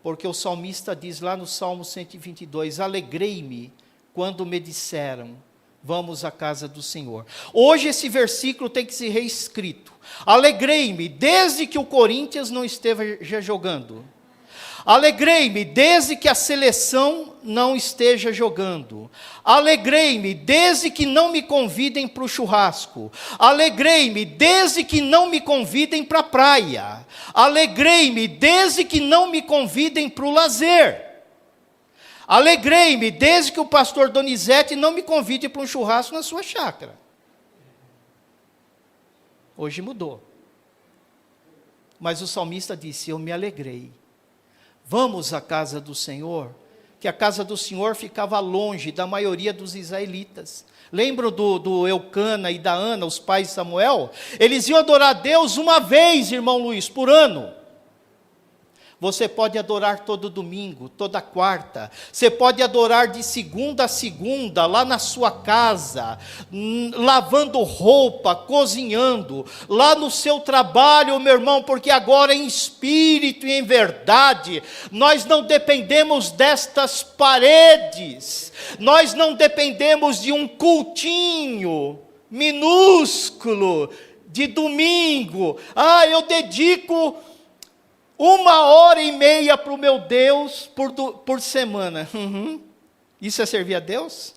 Porque o salmista diz lá no Salmo 122, alegrei-me quando me disseram, vamos à casa do Senhor. Hoje esse versículo tem que ser reescrito. Alegrei-me desde que o Corinthians não esteja jogando. Alegrei-me desde que a seleção não esteja jogando. Alegrei-me desde que não me convidem para o churrasco. Alegrei-me desde que não me convidem para a praia. Alegrei-me desde que não me convidem para o lazer. Alegrei-me desde que o pastor Donizete não me convide para um churrasco na sua chácara. Hoje mudou. Mas o salmista disse, eu me alegrei. Vamos à casa do Senhor, que a casa do Senhor ficava longe da maioria dos israelitas. Lembram do Eucana e da Ana, os pais de Samuel? Eles iam adorar a Deus uma vez, irmão Luiz, por ano. Você pode adorar todo domingo, toda quarta. Você pode adorar de segunda a segunda, lá na sua casa, lavando roupa, cozinhando, lá no seu trabalho, meu irmão, porque agora em espírito e em verdade, nós não dependemos destas paredes, nós não dependemos de um cultinho minúsculo de domingo. Eu dedico 1h30 para o meu Deus por semana. Isso é servir a Deus?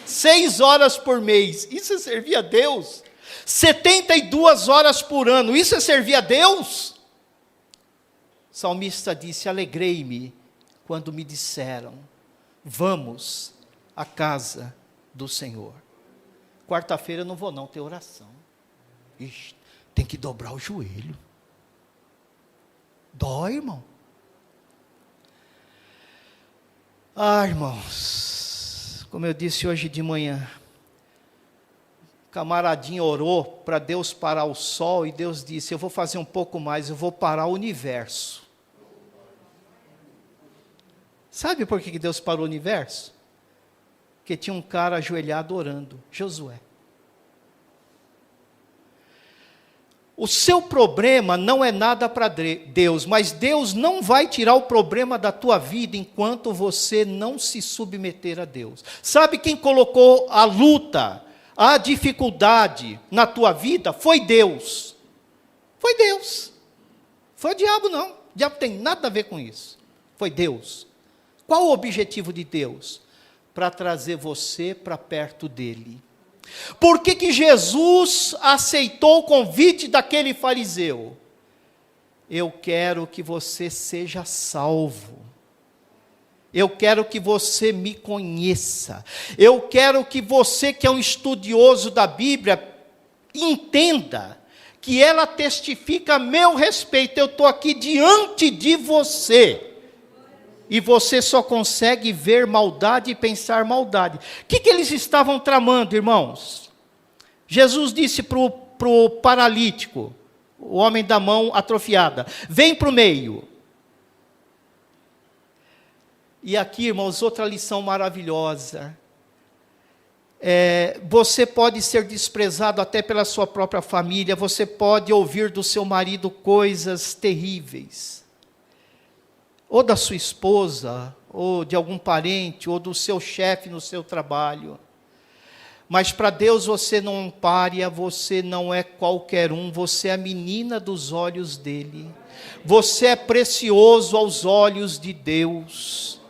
6 horas por mês. Isso é servir a Deus? 72 horas por ano. Isso é servir a Deus? O salmista disse, alegrei-me quando me disseram, vamos à casa do Senhor. Quarta-feira eu não vou não ter oração. Ixi, tem que dobrar o joelho. Dói, irmão. Irmãos, como eu disse hoje de manhã, camaradinho orou para Deus parar o sol e Deus disse, eu vou fazer um pouco mais, eu vou parar o universo. Sabe por que Deus parou o universo? Porque tinha um cara ajoelhado orando, Josué. O seu problema não é nada para Deus, mas Deus não vai tirar o problema da tua vida enquanto você não se submeter a Deus. Sabe quem colocou a luta, a dificuldade na tua vida? Foi Deus. Foi Deus. Foi o diabo não. O diabo tem nada a ver com isso. Foi Deus. Qual o objetivo de Deus? Para trazer você para perto dele. Por que Jesus aceitou o convite daquele fariseu? Eu quero que você seja salvo. Eu quero que você me conheça. Eu quero que você, que é um estudioso da Bíblia, entenda que ela testifica a meu respeito. Eu estou aqui diante de você. E você só consegue ver maldade e pensar maldade. O que eles estavam tramando, irmãos? Jesus disse para o paralítico, o homem da mão atrofiada, vem para o meio. E aqui, irmãos, outra lição maravilhosa. Você pode ser desprezado até pela sua própria família, você pode ouvir do seu marido coisas terríveis, ou da sua esposa, ou de algum parente, ou do seu chefe no seu trabalho. Mas para Deus você não é um pária, você não é qualquer um, você é a menina dos olhos dele. Você é precioso aos olhos de Deus.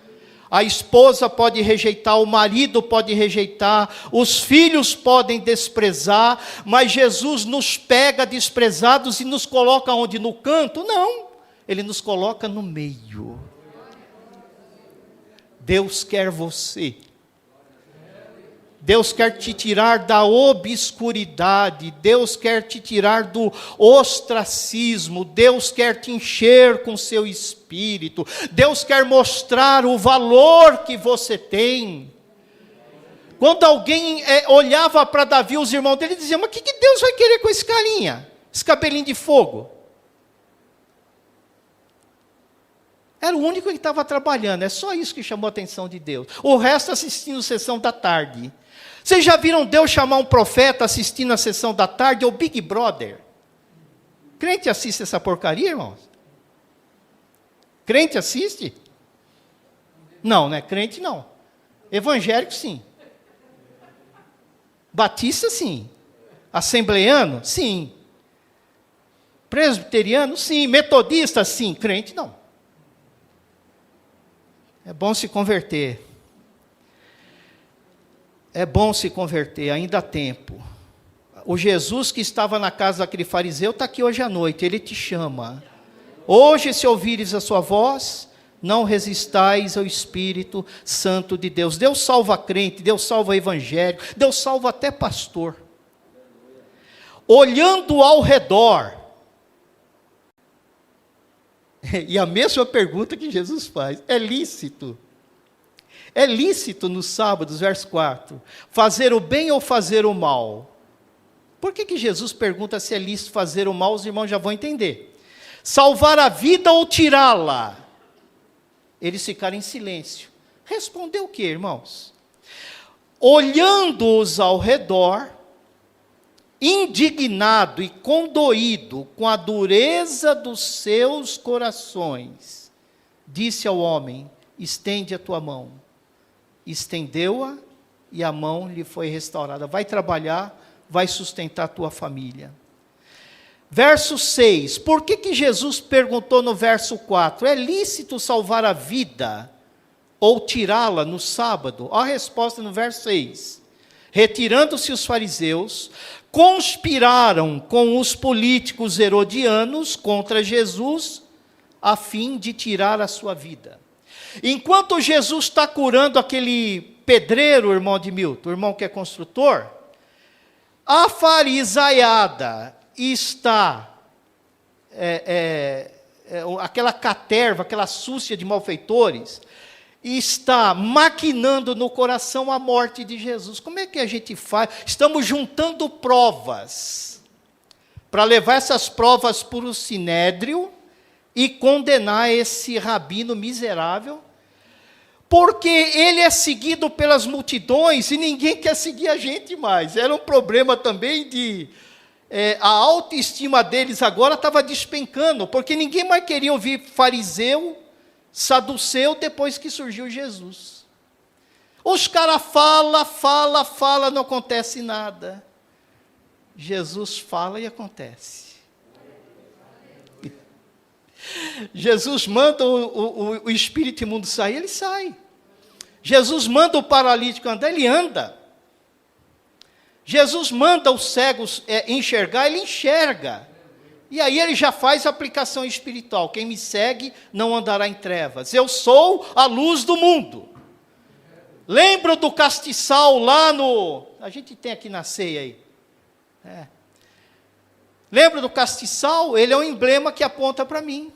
A esposa pode rejeitar, o marido pode rejeitar, os filhos podem desprezar, mas Jesus nos pega desprezados e nos coloca onde? No canto? Não, Ele nos coloca no meio. Deus quer você. Deus quer te tirar da obscuridade, Deus quer te tirar do ostracismo, Deus quer te encher com seu espírito, Deus quer mostrar o valor que você tem. Quando alguém olhava para Davi, os irmãos dele diziam, mas o que Deus vai querer com esse carinha? Esse cabelinho de fogo? Era o único que estava trabalhando, é só isso que chamou a atenção de Deus. O resto assistindo a sessão da tarde. Vocês já viram Deus chamar um profeta assistindo a sessão da tarde ou Big Brother? Crente assiste essa porcaria, irmãos? Crente assiste? Não, né? Crente não. Evangélico sim. Batista sim. Assembleano? Sim. Presbiteriano? Sim. Metodista? Sim. Crente não. É bom se converter. É bom se converter, ainda há tempo. O Jesus que estava na casa daquele fariseu está aqui hoje à noite, ele te chama. Hoje, se ouvires a sua voz, não resistais ao Espírito Santo de Deus. Deus salva crente, Deus salva evangélico, Deus salva até pastor. Olhando ao redor, e a mesma pergunta que Jesus faz, é lícito nos sábados, verso 4, fazer o bem ou fazer o mal? Por que Jesus pergunta se é lícito fazer o mal? Os irmãos já vão entender. Salvar a vida ou tirá-la? Eles ficaram em silêncio. Respondeu o que, irmãos? Olhando-os ao redor, indignado e condoído com a dureza dos seus corações, disse ao homem, estende a tua mão. Estendeu-a e a mão lhe foi restaurada. Vai trabalhar, vai sustentar a tua família. Verso 6, por que Jesus perguntou no verso 4, é lícito salvar a vida ou tirá-la no sábado? A resposta no verso 6, retirando-se os fariseus, conspiraram com os políticos herodianos contra Jesus, a fim de tirar a sua vida. Enquanto Jesus está curando aquele pedreiro, irmão Admilton, o irmão que é construtor, a farisaiada está, aquela caterva, aquela súcia de malfeitores, está maquinando no coração a morte de Jesus. Como é que a gente faz? Estamos juntando provas, para levar essas provas para o sinédrio, e condenar esse rabino miserável, porque ele é seguido pelas multidões e ninguém quer seguir a gente mais. Era um problema também de... a autoestima deles agora estava despencando, porque ninguém mais queria ouvir fariseu, saduceu, depois que surgiu Jesus. Os caras falam, não acontece nada. Jesus fala e acontece. Jesus manda o espírito imundo sair, ele sai. Jesus manda o paralítico andar, ele anda. Jesus manda os cegos enxergar, ele enxerga. E aí ele já faz a aplicação espiritual. Quem me segue não andará em trevas. Eu sou a luz do mundo. Lembra do castiçal lá no... A gente tem aqui na ceia aí. Lembra do castiçal? Ele é um emblema que aponta para mim.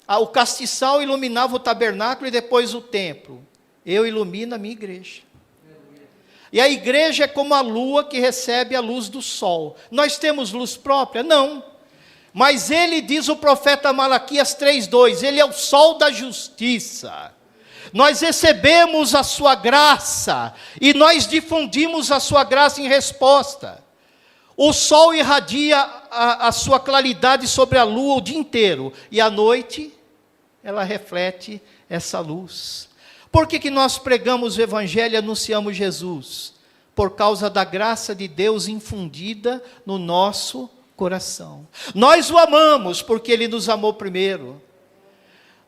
O castiçal iluminava o tabernáculo e depois o templo. Eu ilumino a minha igreja. E a igreja é como a lua que recebe a luz do sol. Nós temos luz própria? Não. Mas ele diz, o profeta Malaquias 3:2, ele é o sol da justiça. Nós recebemos a sua graça e nós difundimos a sua graça em resposta. O sol irradia a sua claridade sobre a lua o dia inteiro, e à noite ela reflete essa luz. Por que nós pregamos o evangelho e anunciamos Jesus? Por causa da graça de Deus infundida no nosso coração. Nós o amamos porque ele nos amou primeiro.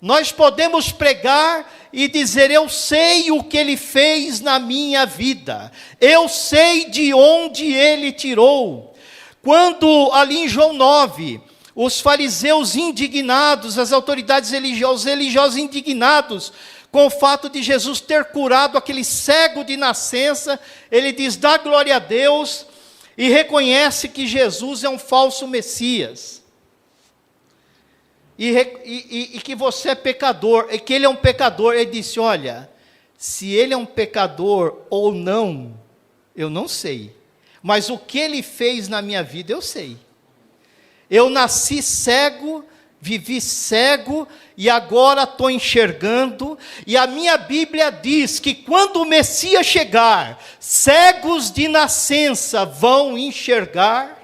Nós podemos pregar e dizer, eu sei o que ele fez na minha vida, eu sei de onde ele tirou. Quando ali em João 9, os fariseus indignados, as autoridades religiosas indignados, com o fato de Jesus ter curado aquele cego de nascença, ele diz, dá glória a Deus, e reconhece que Jesus é um falso Messias. E que você é pecador, e que ele é um pecador. Ele disse, olha, se ele é um pecador ou não, eu não sei. Mas o que ele fez na minha vida, eu sei. Eu nasci cego, vivi cego, e agora estou enxergando. E a minha Bíblia diz que quando o Messias chegar, cegos de nascença vão enxergar.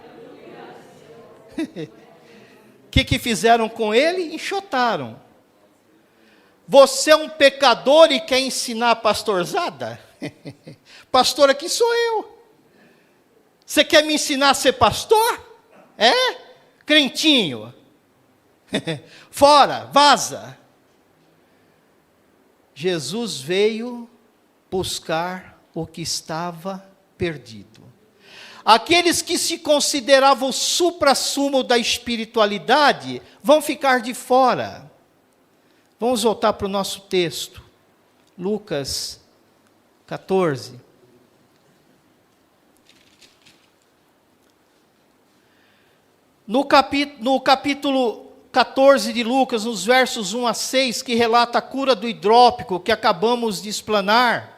O que fizeram com ele? Enxotaram. Você é um pecador e quer ensinar a pastorzada? Pastor aqui sou eu. Você quer me ensinar a ser pastor? É? Crentinho. Fora, vaza. Jesus veio buscar o que estava perdido. Aqueles que se consideravam o suprassumo da espiritualidade vão ficar de fora. Vamos voltar para o nosso texto. Lucas 14. No capítulo 14 de Lucas, nos versos 1 a 6, que relata a cura do hidrópico que acabamos de explanar,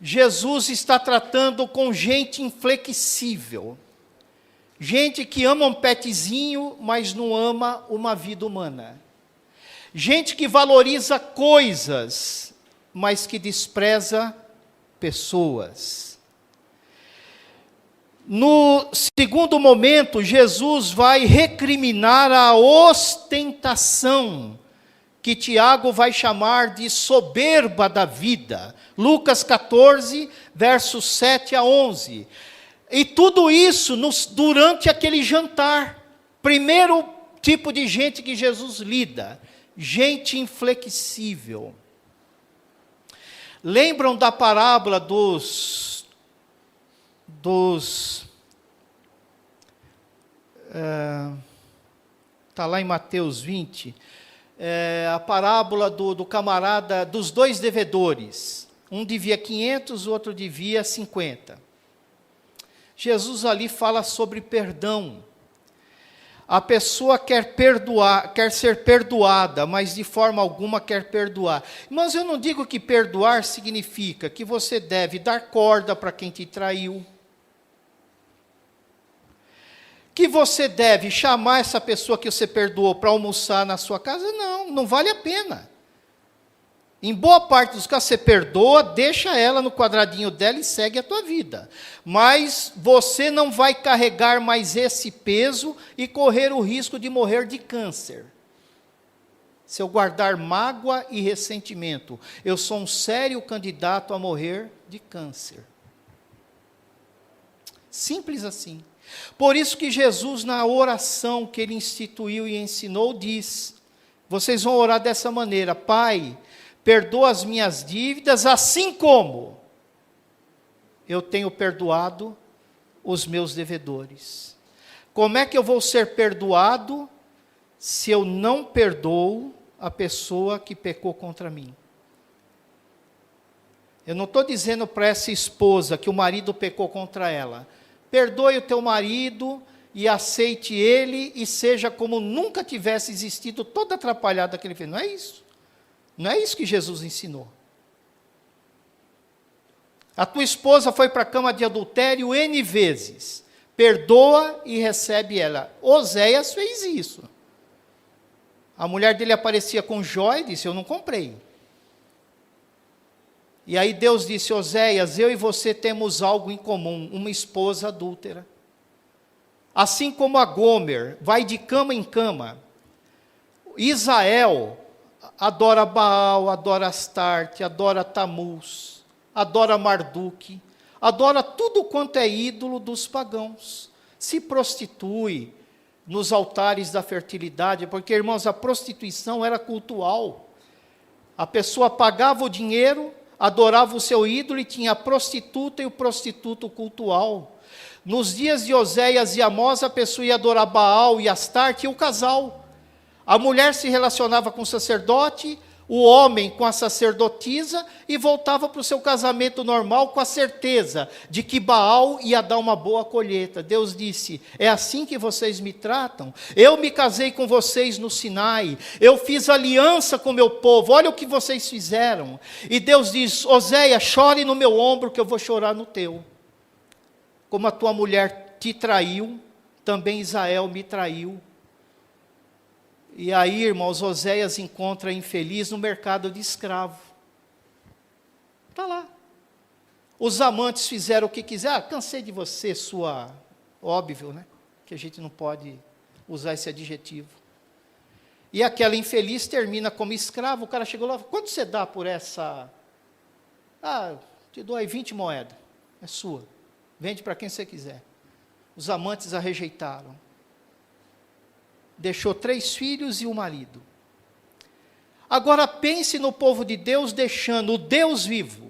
Jesus está tratando com gente inflexível, gente que ama um petzinho, mas não ama uma vida humana, gente que valoriza coisas, mas que despreza pessoas. No segundo momento, Jesus vai recriminar a ostentação, que Tiago vai chamar de soberba da vida. Lucas 14, versos 7 a 11. E tudo isso durante aquele jantar. Primeiro tipo de gente que Jesus lida, gente inflexível. Lembram da parábola está lá em Mateus 20, a parábola do camarada, dos dois devedores, um devia 500, o outro devia 50. Jesus ali fala sobre perdão. A pessoa quer perdoar, quer ser perdoada, mas de forma alguma quer perdoar. Mas eu não digo que perdoar significa que você deve dar corda para quem te traiu, que você deve chamar essa pessoa que você perdoou para almoçar na sua casa. Não vale a pena. Em boa parte dos casos você perdoa, deixa ela no quadradinho dela e segue a tua vida. Mas você não vai carregar mais esse peso e correr o risco de morrer de câncer. Se eu guardar mágoa e ressentimento, eu sou um sério candidato a morrer de câncer. Simples assim. Por isso que Jesus, na oração que ele instituiu e ensinou, diz, vocês vão orar dessa maneira: Pai, perdoa as minhas dívidas, assim como eu tenho perdoado os meus devedores. Como é que eu vou ser perdoado se eu não perdoo a pessoa que pecou contra mim? Eu não estou dizendo para essa esposa que o marido pecou contra ela. Perdoe o teu marido e aceite ele e seja como nunca tivesse existido toda atrapalhada que ele fez. Não é isso. Não é isso que Jesus ensinou. A tua esposa foi para a cama de adultério N vezes. Perdoa e recebe ela. Oséias fez isso. A mulher dele aparecia com joia e disse, eu não comprei. E aí Deus disse, Oséias, eu e você temos algo em comum, uma esposa adúltera. Assim como a Gomer vai de cama em cama, Israel adora Baal, adora Astarte, adora Tamuz, adora Marduque, adora tudo quanto é ídolo dos pagãos, se prostitui nos altares da fertilidade, porque, irmãos, a prostituição era cultual. A pessoa pagava o dinheiro, adorava o seu ídolo e tinha a prostituta e o prostituto cultual. Nos dias de Oséias e Amós, a pessoa ia adorar Baal e Astarte e o casal. A mulher se relacionava com o sacerdote, o homem com a sacerdotisa e voltava para o seu casamento normal com a certeza de que Baal ia dar uma boa colheita. Deus disse, é assim que vocês me tratam? Eu me casei com vocês no Sinai, eu fiz aliança com o meu povo, olha o que vocês fizeram. E Deus diz, Oséias, chore no meu ombro que eu vou chorar no teu. Como a tua mulher te traiu, também Israel me traiu. E aí, irmãos, Oséias encontra infeliz no mercado de escravo. Está lá. Os amantes fizeram o que quiseram. Cansei de você, sua... Óbvio, né? Que a gente não pode usar esse adjetivo. E aquela infeliz termina como escravo. O cara chegou lá, quanto você dá por essa... te dou aí 20 moedas. É sua. Vende para quem você quiser. Os amantes a rejeitaram. Deixou 3 filhos e um marido. Agora pense no povo de Deus deixando o Deus vivo.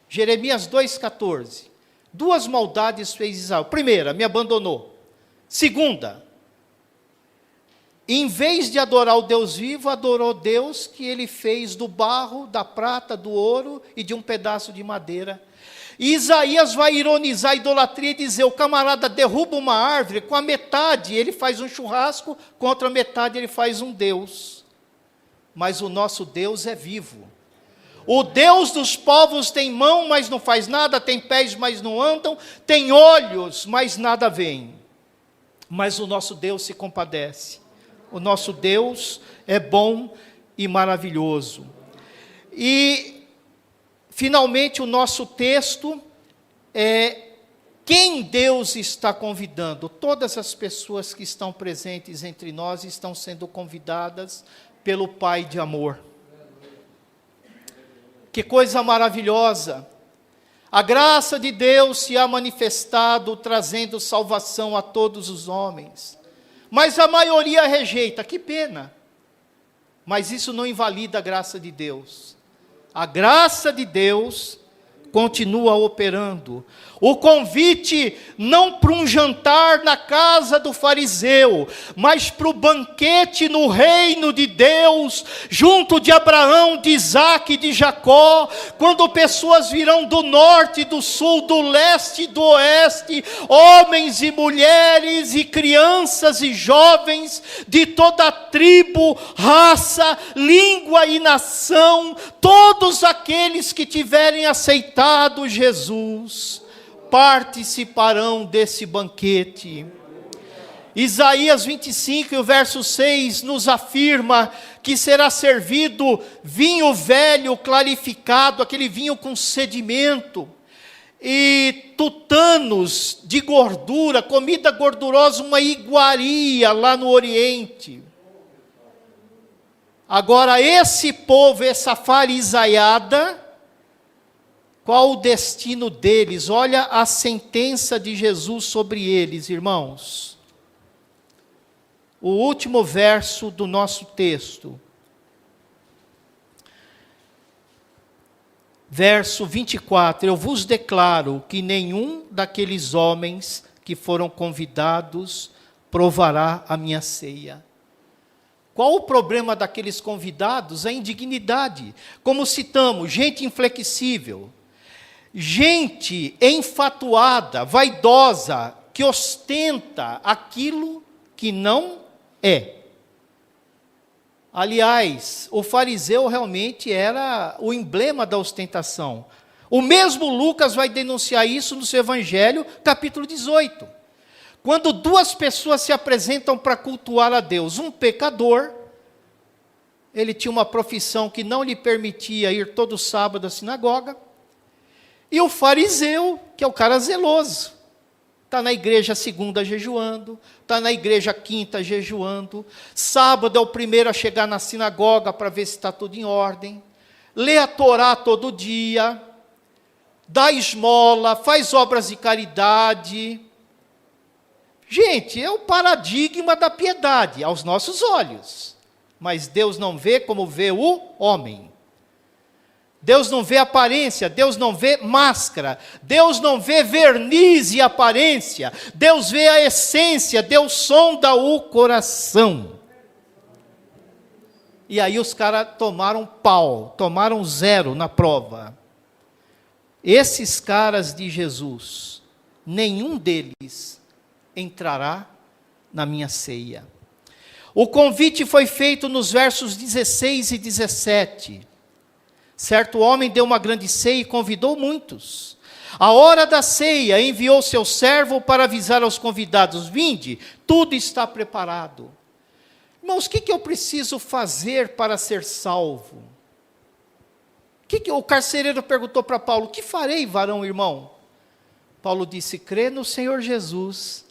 Jeremias 2,14. 2 maldades fez Israel. Primeira, me abandonou. Segunda, em vez de adorar o Deus vivo, adorou Deus que ele fez do barro, da prata, do ouro e de um pedaço de madeira. E Isaías vai ironizar a idolatria e dizer, o camarada derruba uma árvore, com a metade ele faz um churrasco, com a outra metade ele faz um Deus. Mas o nosso Deus é vivo. O Deus dos povos tem mão, mas não faz nada, tem pés, mas não andam, tem olhos, mas nada veem. Mas o nosso Deus se compadece. O nosso Deus é bom e maravilhoso. E finalmente, o nosso texto é quem Deus está convidando. Todas as pessoas que estão presentes entre nós estão sendo convidadas pelo Pai de amor. Que coisa maravilhosa! A graça de Deus se há manifestado, trazendo salvação a todos os homens. Mas a maioria rejeita, que pena. Mas isso não invalida a graça de Deus. A graça de Deus continua operando. O convite não para um jantar na casa do fariseu, mas para o banquete no reino de Deus, junto de Abraão, de Isaque e de Jacó, quando pessoas virão do norte, do sul, do leste e do oeste, homens e mulheres e crianças e jovens, de toda a tribo, raça, língua e nação, todos aqueles que tiverem aceitado Jesus, participarão desse banquete. Isaías 25, o verso 6, nos afirma que será servido vinho velho, clarificado, aquele vinho com sedimento, e tutanos de gordura, comida gordurosa, uma iguaria lá no Oriente. Agora, esse povo, essa farisaiada, qual o destino deles? Olha a sentença de Jesus sobre eles, irmãos. O último verso do nosso texto. Verso 24. Eu vos declaro que nenhum daqueles homens que foram convidados provará a minha ceia. Qual o problema daqueles convidados? A indignidade. Como citamos, gente inflexível, gente enfatuada, vaidosa, que ostenta aquilo que não é. Aliás, o fariseu realmente era o emblema da ostentação. O mesmo Lucas vai denunciar isso no seu Evangelho, capítulo 18. Quando duas pessoas se apresentam para cultuar a Deus, um pecador, ele tinha uma profissão que não lhe permitia ir todo sábado à sinagoga, e o fariseu, que é o cara zeloso, está na igreja segunda jejuando, está na igreja quinta jejuando, sábado é o primeiro a chegar na sinagoga para ver se está tudo em ordem, lê a Torá todo dia, dá esmola, faz obras de caridade. Gente, é o paradigma da piedade aos nossos olhos, mas Deus não vê como vê o homem. Deus não vê aparência, Deus não vê máscara, Deus não vê verniz e aparência, Deus vê a essência, Deus sonda o coração. E aí os caras tomaram pau, tomaram 0 na prova. Esses caras de Jesus, nenhum deles entrará na minha ceia. O convite foi feito nos versos 16 e 17. Certo homem deu uma grande ceia e convidou muitos. À hora da ceia, enviou seu servo para avisar aos convidados: vinde, tudo está preparado. Irmãos, o que eu preciso fazer para ser salvo? O carcereiro perguntou para Paulo: o que farei, varão irmão? Paulo disse: crê no Senhor Jesus,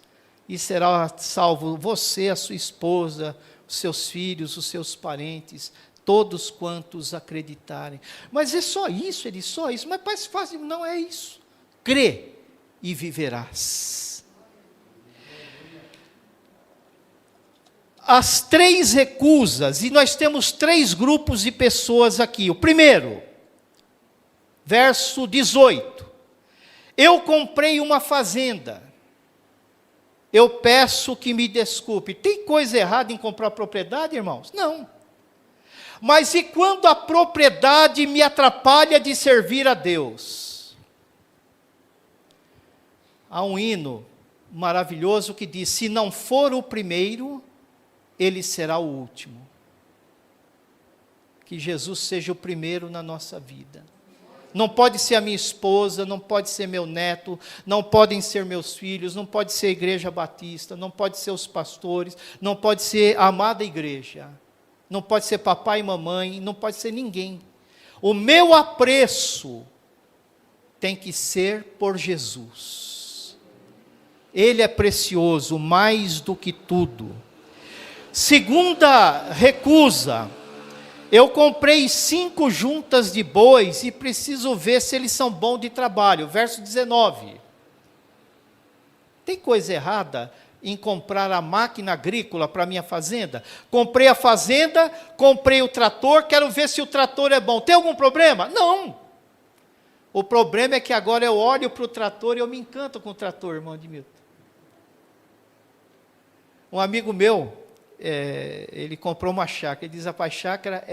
e será salvo você, a sua esposa, os seus filhos, os seus parentes, todos quantos acreditarem. Mas é só isso, ele só isso. Mas parece fácil, não é isso. Crê e viverás. As 3 recusas, e nós temos 3 grupos de pessoas aqui. O primeiro, verso 18. Eu comprei uma fazenda. Eu peço que me desculpe. Tem coisa errada em comprar propriedade, irmãos? Não. Mas e quando a propriedade me atrapalha de servir a Deus? Há um hino maravilhoso que diz: se não for o primeiro, ele será o último. Que Jesus seja o primeiro na nossa vida. Não pode ser a minha esposa, não pode ser meu neto, não podem ser meus filhos, não pode ser a igreja batista, não pode ser os pastores, não pode ser a amada igreja. Não pode ser papai e mamãe, não pode ser ninguém. O meu apreço tem que ser por Jesus. Ele é precioso mais do que tudo. Segunda recusa. Eu comprei 5 juntas de bois e preciso ver se eles são bons de trabalho. Verso 19. Tem coisa errada em comprar a máquina agrícola para a minha fazenda? Comprei a fazenda, comprei o trator, quero ver se o trator é bom. Tem algum problema? Não. O problema é que agora eu olho para o trator e eu me encanto com o trator, irmão Edmilton. Um amigo meu, ele comprou uma chácara. Ele diz: rapaz, chácara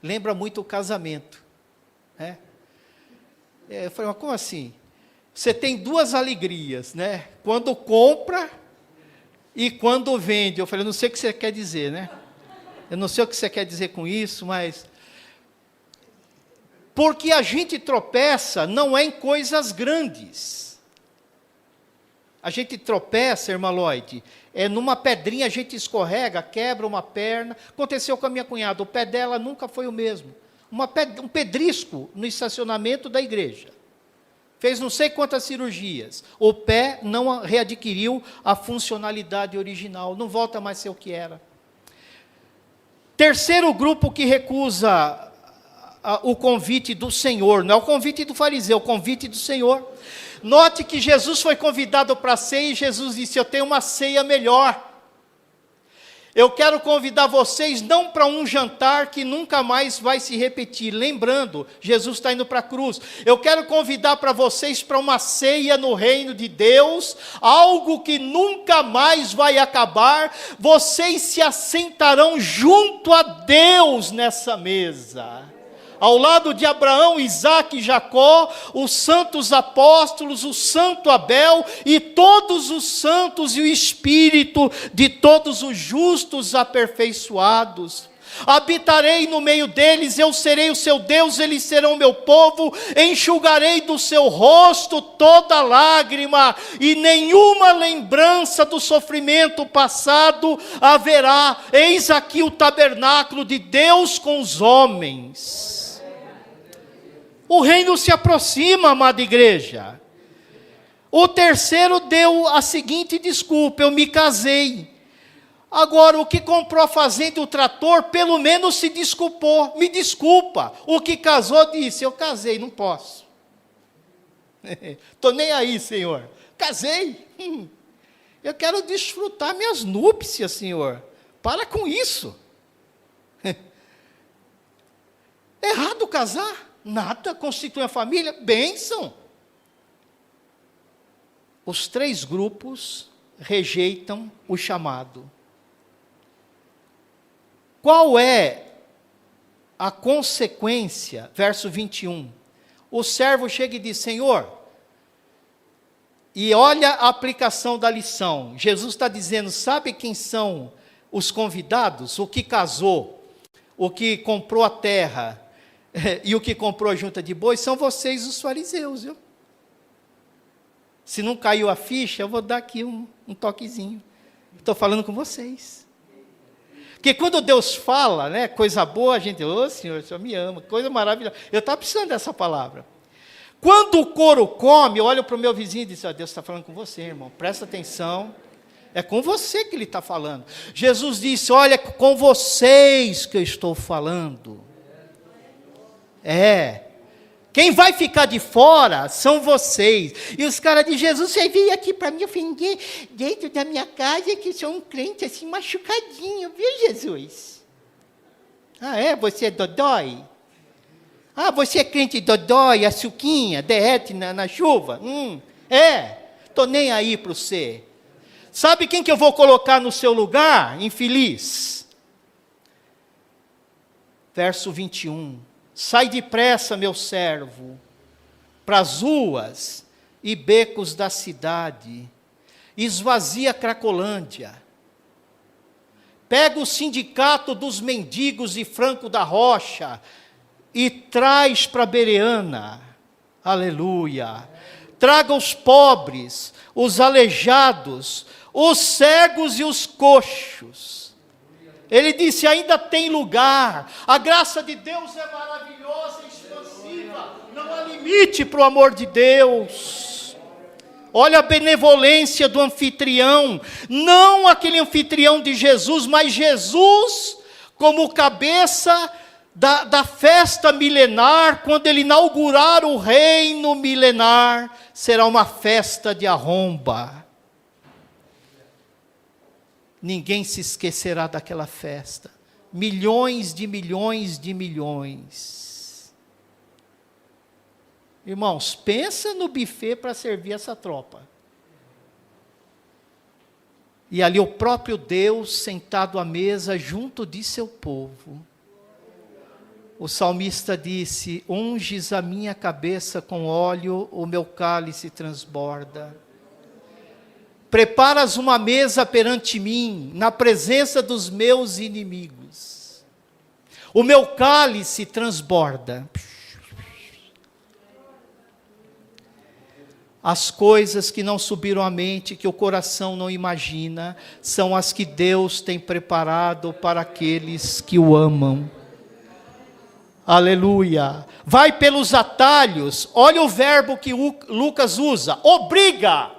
lembra muito o casamento. Eu falei: mas como assim? Você tem 2 alegrias, né? Quando compra e quando vende. Eu falei: não sei o que você quer dizer, né? Eu não sei o que você quer dizer com isso, mas... Porque a gente tropeça não é em coisas grandes. A gente tropeça, irmã Lloyd, numa pedrinha, a gente escorrega, quebra uma perna. Aconteceu com a minha cunhada, o pé dela nunca foi o mesmo. Um pedrisco no estacionamento da igreja. Fez não sei quantas cirurgias. O pé não readquiriu a funcionalidade original. Não volta mais a ser o que era. Terceiro grupo que recusa o convite do Senhor. Não é o convite do fariseu, é o convite do Senhor. Note que Jesus foi convidado para a ceia e Jesus disse: eu tenho uma ceia melhor. Eu quero convidar vocês não para um jantar que nunca mais vai se repetir. Lembrando, Jesus está indo para a cruz. Eu quero convidar para vocês para uma ceia no reino de Deus, algo que nunca mais vai acabar. Vocês se assentarão junto a Deus nessa mesa. Ao lado de Abraão, Isaque e Jacó, os santos apóstolos, o santo Abel e todos os santos e o espírito de todos os justos aperfeiçoados. Habitarei no meio deles, eu serei o seu Deus, eles serão o meu povo, enxugarei do seu rosto toda lágrima, e nenhuma lembrança do sofrimento passado haverá. Eis aqui o tabernáculo de Deus com os homens. O reino se aproxima, amada igreja. O terceiro deu a seguinte desculpa: eu me casei. Agora, o que comprou a fazenda e o trator, pelo menos se desculpou. Me desculpa. O que casou disse: eu casei, não posso. Estou nem aí, Senhor. Casei. Eu quero desfrutar minhas núpcias, Senhor. Para com isso. Errado casar? Nada, constitui a família, bênção. Os três grupos rejeitam o chamado. Qual é a consequência? Verso 21. O servo chega e diz: Senhor, e olha a aplicação da lição. Jesus está dizendo: sabe quem são os convidados? O que casou, o que comprou a terra, e o que comprou a junta de bois, são vocês, os fariseus, viu? Se não caiu a ficha, eu vou dar aqui um toquezinho. Estou falando com vocês. Porque quando Deus fala, né, coisa boa, a gente, Senhor, o Senhor me ama, coisa maravilhosa. Eu estava precisando dessa palavra. Quando o couro come, eu olho para o meu vizinho e digo: Deus está falando com você, irmão, presta atenção. É com você que Ele está falando. Jesus disse: olha, com vocês que eu estou falando. Quem vai ficar de fora são vocês. E os caras de Jesus: você veio aqui para me ofender dentro da minha casa, que sou um crente assim machucadinho, viu, Jesus? Você é dodói? Você é crente dodói, açuquinha, derrete na chuva? Estou nem aí para você. Sabe quem que eu vou colocar no seu lugar, infeliz? Verso 21. Sai depressa, meu servo, para as ruas e becos da cidade, esvazia a Cracolândia, pega o sindicato dos mendigos e Franco da Rocha e traz para Bereana, aleluia, traga os pobres, os aleijados, os cegos e os coxos. Ele disse: ainda tem lugar. A graça de Deus é maravilhosa e expansiva. Não há limite para o amor de Deus. Olha a benevolência do anfitrião. Não aquele anfitrião de Jesus, mas Jesus como cabeça da festa milenar. Quando ele inaugurar o reino milenar, será uma festa de arromba. Ninguém se esquecerá daquela festa. Milhões de milhões de milhões. Irmãos, pensa no buffet para servir essa tropa. E ali o próprio Deus sentado à mesa junto de seu povo. O salmista disse: unges a minha cabeça com óleo, o meu cálice transborda. Preparas uma mesa perante mim, na presença dos meus inimigos. O meu cálice transborda. As coisas que não subiram à mente, que o coração não imagina, são as que Deus tem preparado para aqueles que o amam. Aleluia. Vai pelos atalhos. Olha o verbo que Lucas usa: obriga.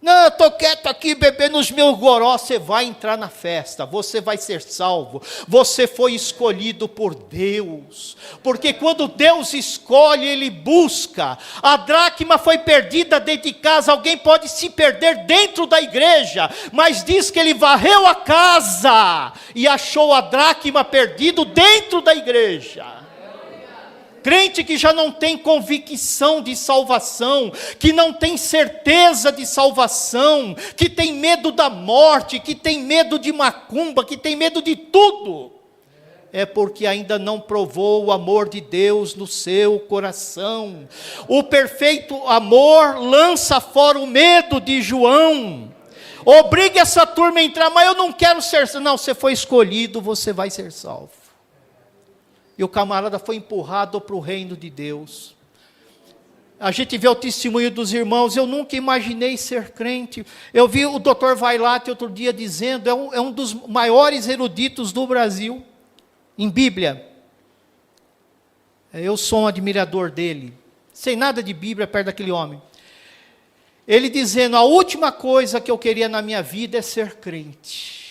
Não, eu estou quieto aqui bebendo os meus goró. Você vai entrar na festa, você vai ser salvo. Você foi escolhido por Deus. Porque quando Deus escolhe, Ele busca. A dracma foi perdida dentro de casa. Alguém pode se perder dentro da igreja, mas diz que Ele varreu a casa e achou a dracma perdido dentro da igreja. Crente que já não tem convicção de salvação, que não tem certeza de salvação, que tem medo da morte, que tem medo de macumba, que tem medo de tudo, é porque ainda não provou o amor de Deus no seu coração. O perfeito amor lança fora o medo de João. Obriga essa turma a entrar, mas eu não quero ser salvo. Não, você foi escolhido, você vai ser salvo. E o camarada foi empurrado para o reino de Deus. A gente vê o testemunho dos irmãos. Eu nunca imaginei ser crente. Eu vi o Dr. Vailate outro dia dizendo, é um dos maiores eruditos do Brasil, em Bíblia. Eu sou um admirador dele. Sem nada de Bíblia perto daquele homem. Ele dizendo, a última coisa que eu queria na minha vida é ser crente.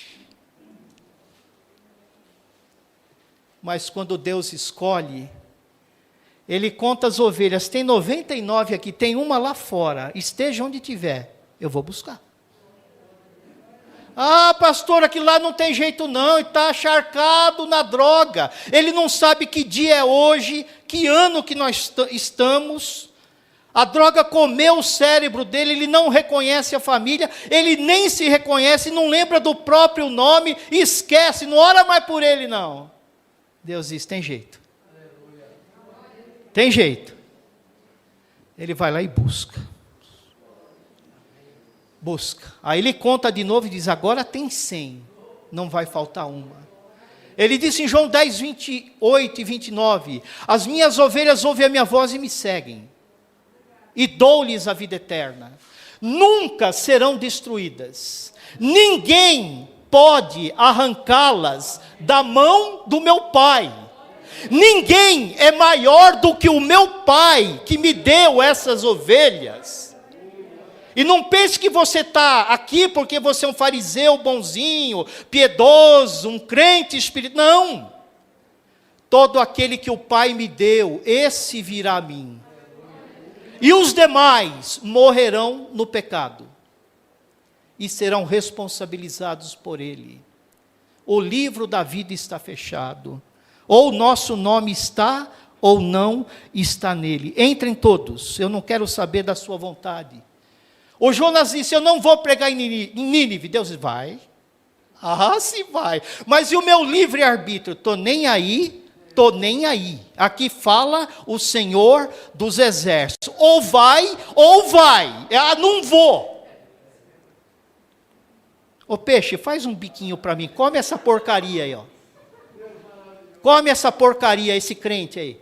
Mas quando Deus escolhe, Ele conta as ovelhas, tem 99 aqui, tem uma lá fora, esteja onde tiver, eu vou buscar. Ah, pastor, aqui lá não tem jeito não, ele está acharcado na droga, ele não sabe que dia é hoje, que ano que nós estamos, a droga comeu o cérebro dele, ele não reconhece a família, ele nem se reconhece, não lembra do próprio nome, esquece, não ora mais por ele não. Deus diz, tem jeito. Tem jeito. Ele vai lá e busca. Busca. Aí ele conta de novo e diz, agora tem 100. Não vai faltar uma. Ele disse em João 10, 28 e 29, as minhas ovelhas ouvem a minha voz e me seguem. E dou-lhes a vida eterna. Nunca serão destruídas. Ninguém pode arrancá-las da mão do meu Pai. Ninguém é maior do que o meu Pai, que me deu essas ovelhas. E não pense que você está aqui porque você é um fariseu bonzinho, piedoso, um crente espiritual. Não. Todo aquele que o Pai me deu, esse virá a mim. E os demais morrerão no pecado. E serão responsabilizados por ele. O livro da vida está fechado. Ou nosso nome está, ou não está nele. Entrem todos, eu não quero saber da sua vontade. O Jonas disse, eu não vou pregar em Nínive. Deus disse, vai. Ah, se vai. Mas e o meu livre-arbítrio? Estou nem aí, estou nem aí. Aqui fala o Senhor dos Exércitos. Ou vai, ou vai. Ah, não vou. Ô peixe, faz um biquinho para mim, come essa porcaria aí, ó. Come essa porcaria, esse crente aí.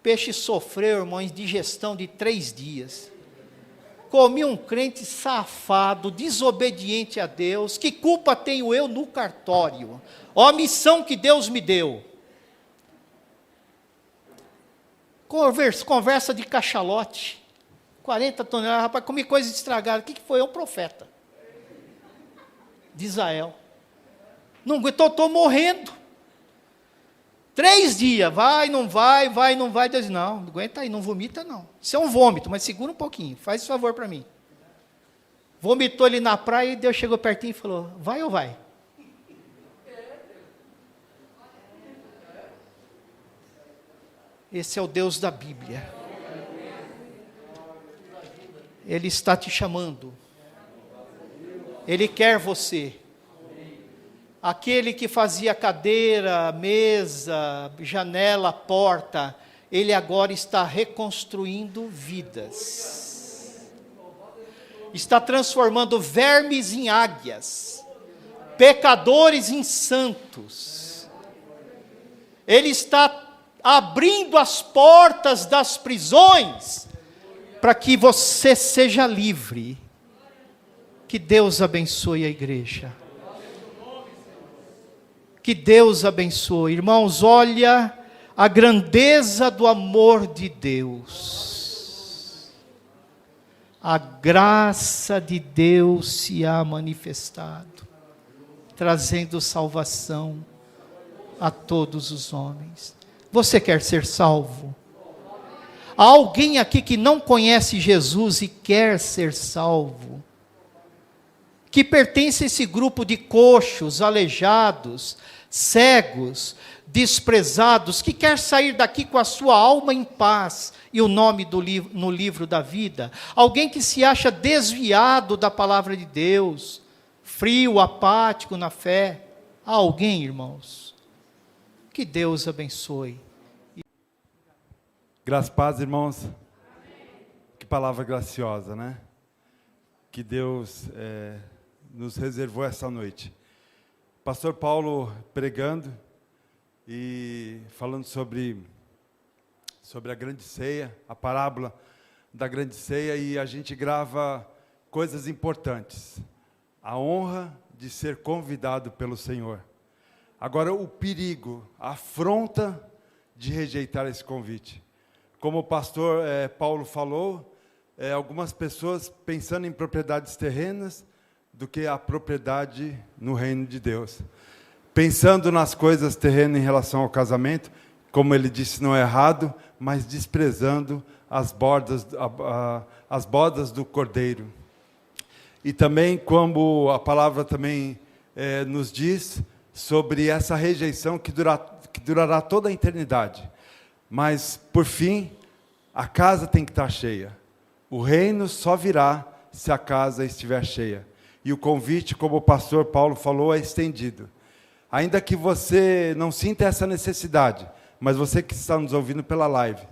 Peixe sofreu, irmão, indigestão de 3 dias. Comi um crente safado, desobediente a Deus, que culpa tenho eu no cartório? Ó a missão que Deus me deu. Conversa de cachalote, 40 toneladas, rapaz, comi coisa estragada, o que foi? É um profeta de Israel. Não aguentou, estou morrendo. 3 dias, vai, não vai, Deus diz, não aguenta aí, não vomita não. Isso é um vômito, mas segura um pouquinho, faz esse favor para mim. Vomitou ali na praia e Deus chegou pertinho e falou, vai ou vai? Esse é o Deus da Bíblia. Ele está te chamando. Ele quer você. Aquele que fazia cadeira, mesa, janela, porta, ele agora está reconstruindo vidas. Está transformando vermes em águias, pecadores em santos. Ele está abrindo as portas das prisões para que você seja livre. Que Deus abençoe a igreja. Que Deus abençoe. Irmãos, olha a grandeza do amor de Deus. a graça de Deus se há manifestado, trazendo salvação a todos os homens. Você quer ser salvo? Há alguém aqui que não conhece Jesus e quer ser salvo? Que pertence a esse grupo de coxos, aleijados, cegos, desprezados, que quer sair daqui com a sua alma em paz e o nome no livro da vida? Alguém que se acha desviado da palavra de Deus, frio, apático na fé? Há alguém, irmãos? Que Deus abençoe. Graças a paz, irmãos. Amém. Que palavra graciosa, né? Que Deus nos reservou essa noite. Pastor Paulo pregando e falando sobre a grande ceia, a parábola da grande ceia, e a gente grava coisas importantes. A honra de ser convidado pelo Senhor. Agora, o perigo, a afronta de rejeitar esse convite. Como o pastor Paulo falou, algumas pessoas pensando em propriedades terrenas do que a propriedade no reino de Deus. Pensando nas coisas terrenas em relação ao casamento, como ele disse, não é errado, mas desprezando as bodas do cordeiro. E também, como a palavra também nos diz, sobre essa rejeição que durará toda a eternidade. Mas, por fim, a casa tem que estar cheia. O reino só virá se a casa estiver cheia. E o convite, como o pastor Paulo falou, é estendido. Ainda que você não sinta essa necessidade, mas você que está nos ouvindo pela live,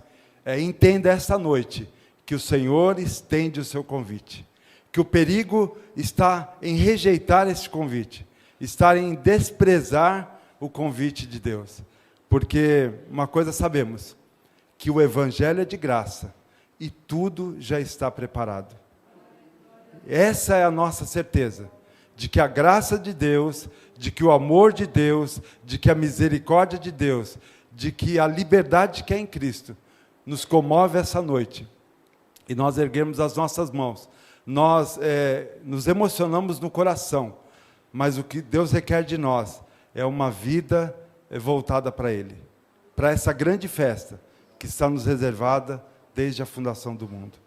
entenda esta noite que o Senhor estende o seu convite. Que o perigo está em rejeitar esse convite, estar em desprezar o convite de Deus. Porque uma coisa sabemos, que o Evangelho é de graça e tudo já está preparado. Essa é a nossa certeza, de que a graça de Deus, de que o amor de Deus, de que a misericórdia de Deus, de que a liberdade que é em Cristo, nos comove essa noite. E nós erguemos as nossas mãos. Nós nos emocionamos no coração, mas o que Deus requer de nós é uma vida voltada para Ele, para essa grande festa que está nos reservada desde a fundação do mundo.